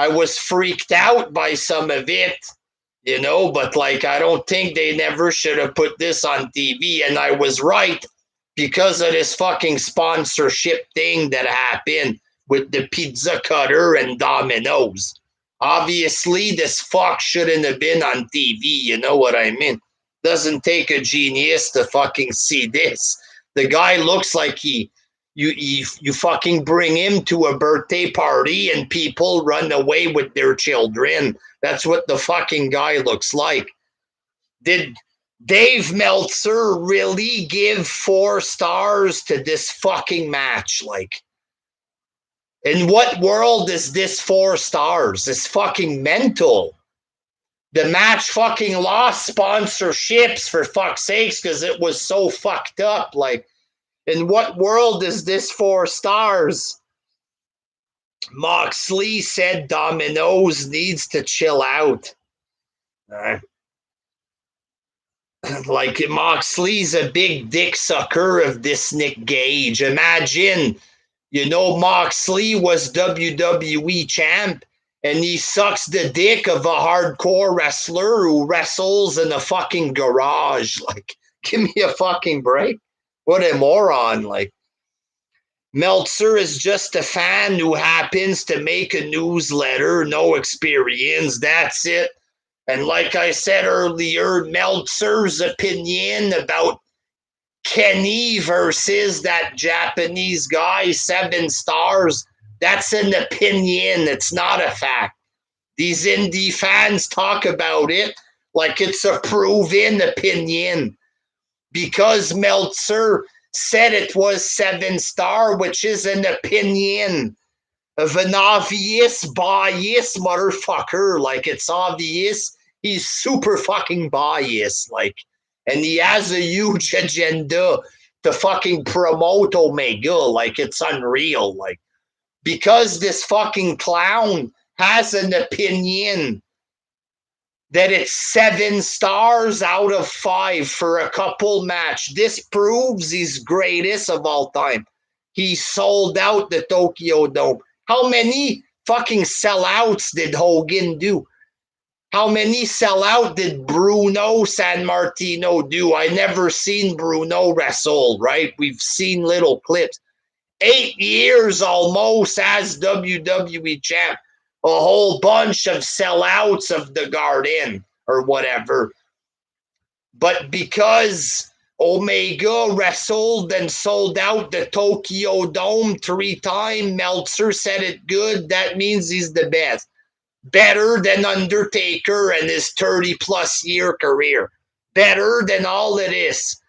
was freaked out by some of it, but like I don't think they never should have put this on TV. And I was right because of this fucking sponsorship thing that happened with the pizza cutter and Domino's. Obviously, this fuck shouldn't have been on TV. You know what I mean? Doesn't take a genius to fucking see this. The guy looks like you fucking bring him to a birthday party and people run away with their children. That's what the fucking guy looks like. Did Dave Meltzer really give 4 stars to this fucking match? Like, in what world is this 4 stars? It's fucking mental. The match fucking lost sponsorships, for fuck's sakes, because it was so fucked up. Like, in what world is this 4 stars? Moxley said Domino's needs to chill out. Like, Moxley's a big dick sucker of this Nick Gage. Imagine, Moxley was WWE champ and he sucks the dick of a hardcore wrestler who wrestles in a fucking garage. Like, give me a fucking break. What a moron. Like, Meltzer is just a fan who happens to make a newsletter, no experience. That's it. And like I said earlier, Meltzer's opinion about Kenny versus that Japanese guy, 7 stars, that's an opinion. It's not a fact. These indie fans talk about it like it's a proven opinion because Meltzer said it was 7-star, which is an opinion of an obvious bias motherfucker. Like, it's obvious he's super fucking biased. Like, and he has a huge agenda to fucking promote Omega. Like, it's unreal. Like, because this fucking clown has an opinion that it's 7 stars out of 5 for a couple match. This proves he's greatest of all time. He sold out the Tokyo Dome. How many fucking sellouts did Hogan do? How many sellout did Bruno Sammartino do? I never seen Bruno wrestle, right? We've seen little clips. 8 years almost as WWE champ. A whole bunch of sellouts of the Garden or whatever. But because Omega wrestled and sold out the Tokyo Dome 3 times, Meltzer said it good. That means he's the best. Better than Undertaker and his 30-plus year career. Better than all of this.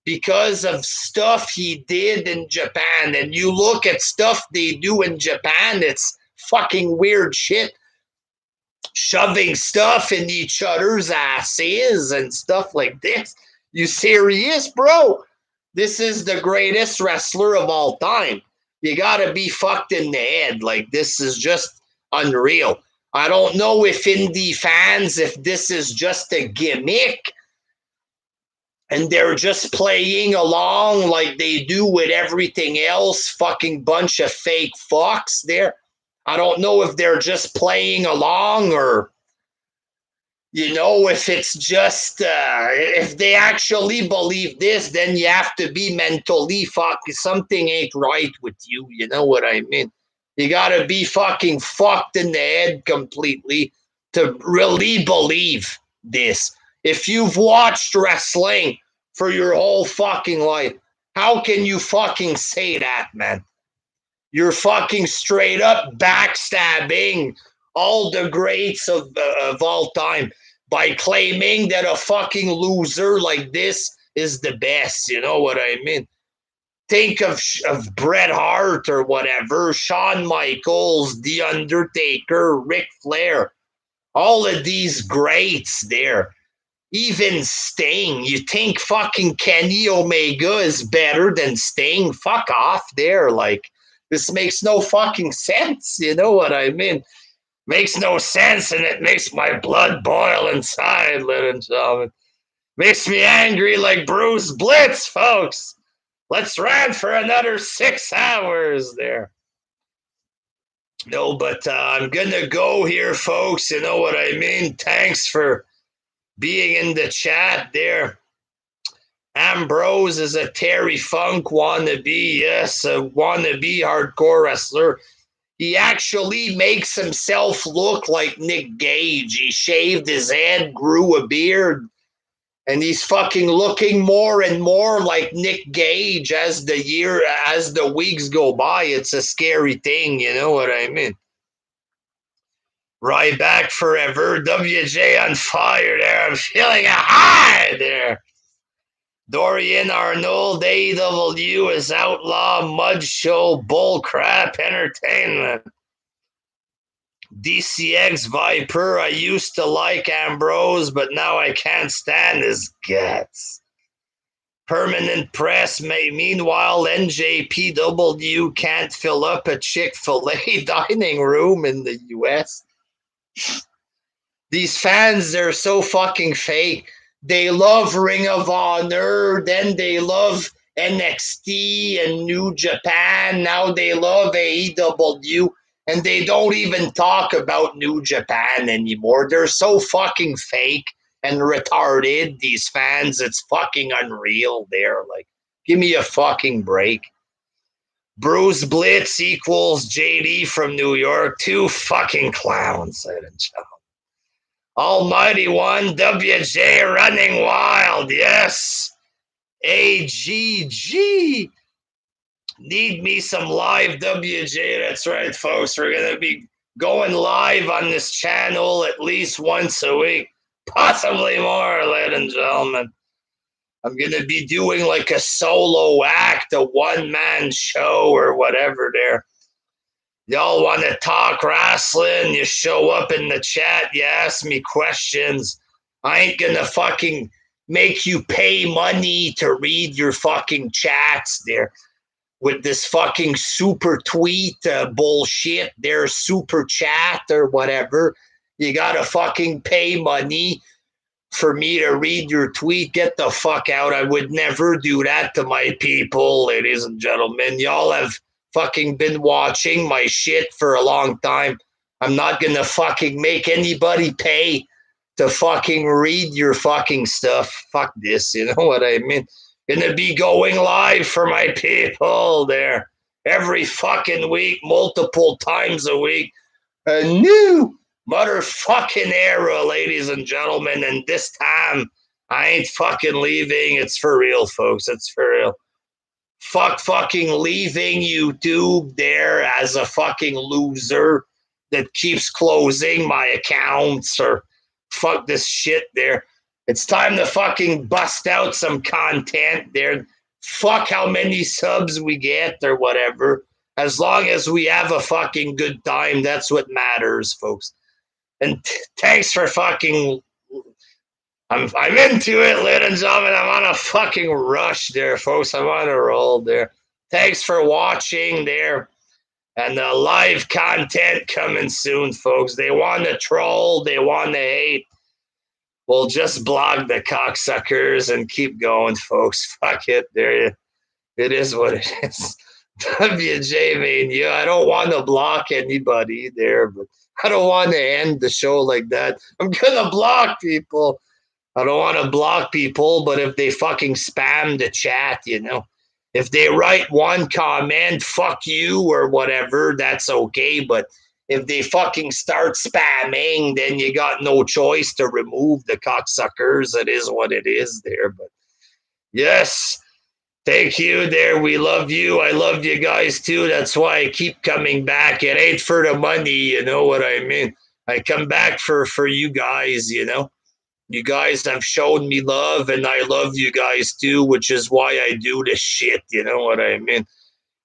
Because of stuff he did in Japan. And you look at stuff they do in Japan, it's fucking weird shit. Shoving stuff in each other's asses and stuff like this. You serious, bro? This is the greatest wrestler of all time. You gotta be fucked in the head. Like, this is just unreal. I don't know if indie fans, if this is just a gimmick, and they're just playing along like they do with everything else. Fucking bunch of fake fucks there. I don't know if they're just playing along or, if it's just, if they actually believe this, then you have to be mentally fucked. Something ain't right with you. You know what I mean? You gotta be fucking fucked in the head completely to really believe this. If you've watched wrestling for your whole fucking life, how can you fucking say that, man? You're fucking straight up backstabbing all the greats of all time by claiming that a fucking loser like this is the best. You know what I mean? Think of Bret Hart or whatever, Shawn Michaels, The Undertaker, Ric Flair, all of these greats there. Even Sting. You think fucking Kenny Omega is better than Sting? Fuck off there. Like, this makes no fucking sense. You know what I mean? Makes no sense, and it makes my blood boil inside, ladies and gentlemen. Makes me angry like Bruce Blitz, folks. Let's rant for another 6 hours there. No, but I'm gonna go here, folks. You know what I mean? Thanks for being in the chat there. Ambrose is a Terry Funk wannabe. Yes, a wannabe hardcore wrestler. He actually makes himself look like Nick Gage. He shaved his head, grew a beard, and he's fucking looking more and more like Nick Gage as the weeks go by. It's a scary thing, you know what I mean? Right back forever. WJ on fire there. I'm feeling a high there. Dorian Arnold, AEW is outlaw mud show bullcrap entertainment. DCX Viper, I used to like Ambrose, but now I can't stand his guts. Permanent press, meanwhile, NJPW can't fill up a Chick-fil-A dining room in the US. These fans, they're so fucking fake. They love Ring of Honor, then they love NXT and New Japan, now they love AEW, and they don't even talk about New Japan anymore. They're so fucking fake and retarded, these fans. It's fucking unreal. They're like, give me a fucking break. Bruce Blitz equals JD from New York. Two fucking clowns, ladies and gentlemen. Almighty One, WJ running wild, yes. AGG. Need me some live WJ. That's right, folks. We're going to be going live on this channel at least once a week, possibly more, ladies and gentlemen. I'm going to be doing like a solo act, a one-man show or whatever there. Y'all want to talk wrestling? You show up in the chat. You ask me questions. I ain't going to fucking make you pay money to read your fucking chats there with this fucking super tweet bullshit. Their super chat or whatever. You got to fucking pay money for me to read your tweet. Get the fuck out. I would never do that to my people, ladies and gentlemen. Y'all have fucking been watching my shit for a long time. I'm not gonna fucking make anybody pay to fucking read your fucking stuff. Fuck this, you know what I mean? Gonna be going live for my people there every fucking week, multiple times a week. A new motherfucking era, ladies and gentlemen, and this time I ain't fucking leaving. It's for real, folks. It's for real. Fuck fucking leaving YouTube there as a fucking loser that keeps closing my accounts, or fuck this shit there. It's time to fucking bust out some content there. Fuck how many subs we get or whatever. As long as we have a fucking good time, that's what matters, folks. And thanks for fucking... I'm into it, ladies and gentlemen. I'm on a fucking rush there, folks. I'm on a roll there. Thanks for watching there. And the live content coming soon, folks. They want to troll. They want to hate. Well, just block the cocksuckers and keep going, folks. Fuck it. There, it is what it is. WJ Mania. I don't want to block anybody there, but I don't want to end the show like that. I'm gonna block people. I don't want to block people, but if they fucking spam the chat, if they write one comment, fuck you or whatever, that's okay. But if they fucking start spamming, then you got no choice to remove the cocksuckers. It is what it is there. But yes, thank you there. We love you. I love you guys too. That's why I keep coming back. It ain't for the money, you know what I mean? I come back for you guys, You guys have shown me love, and I love you guys too, which is why I do this shit. You know what I mean?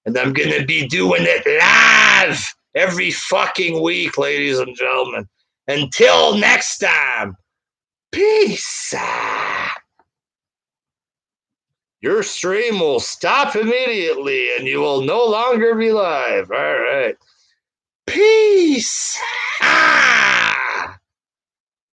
And I'm going to be doing it live every fucking week, ladies and gentlemen. Until next time, peace. Your stream will stop immediately and you will no longer be live. All right. Peace.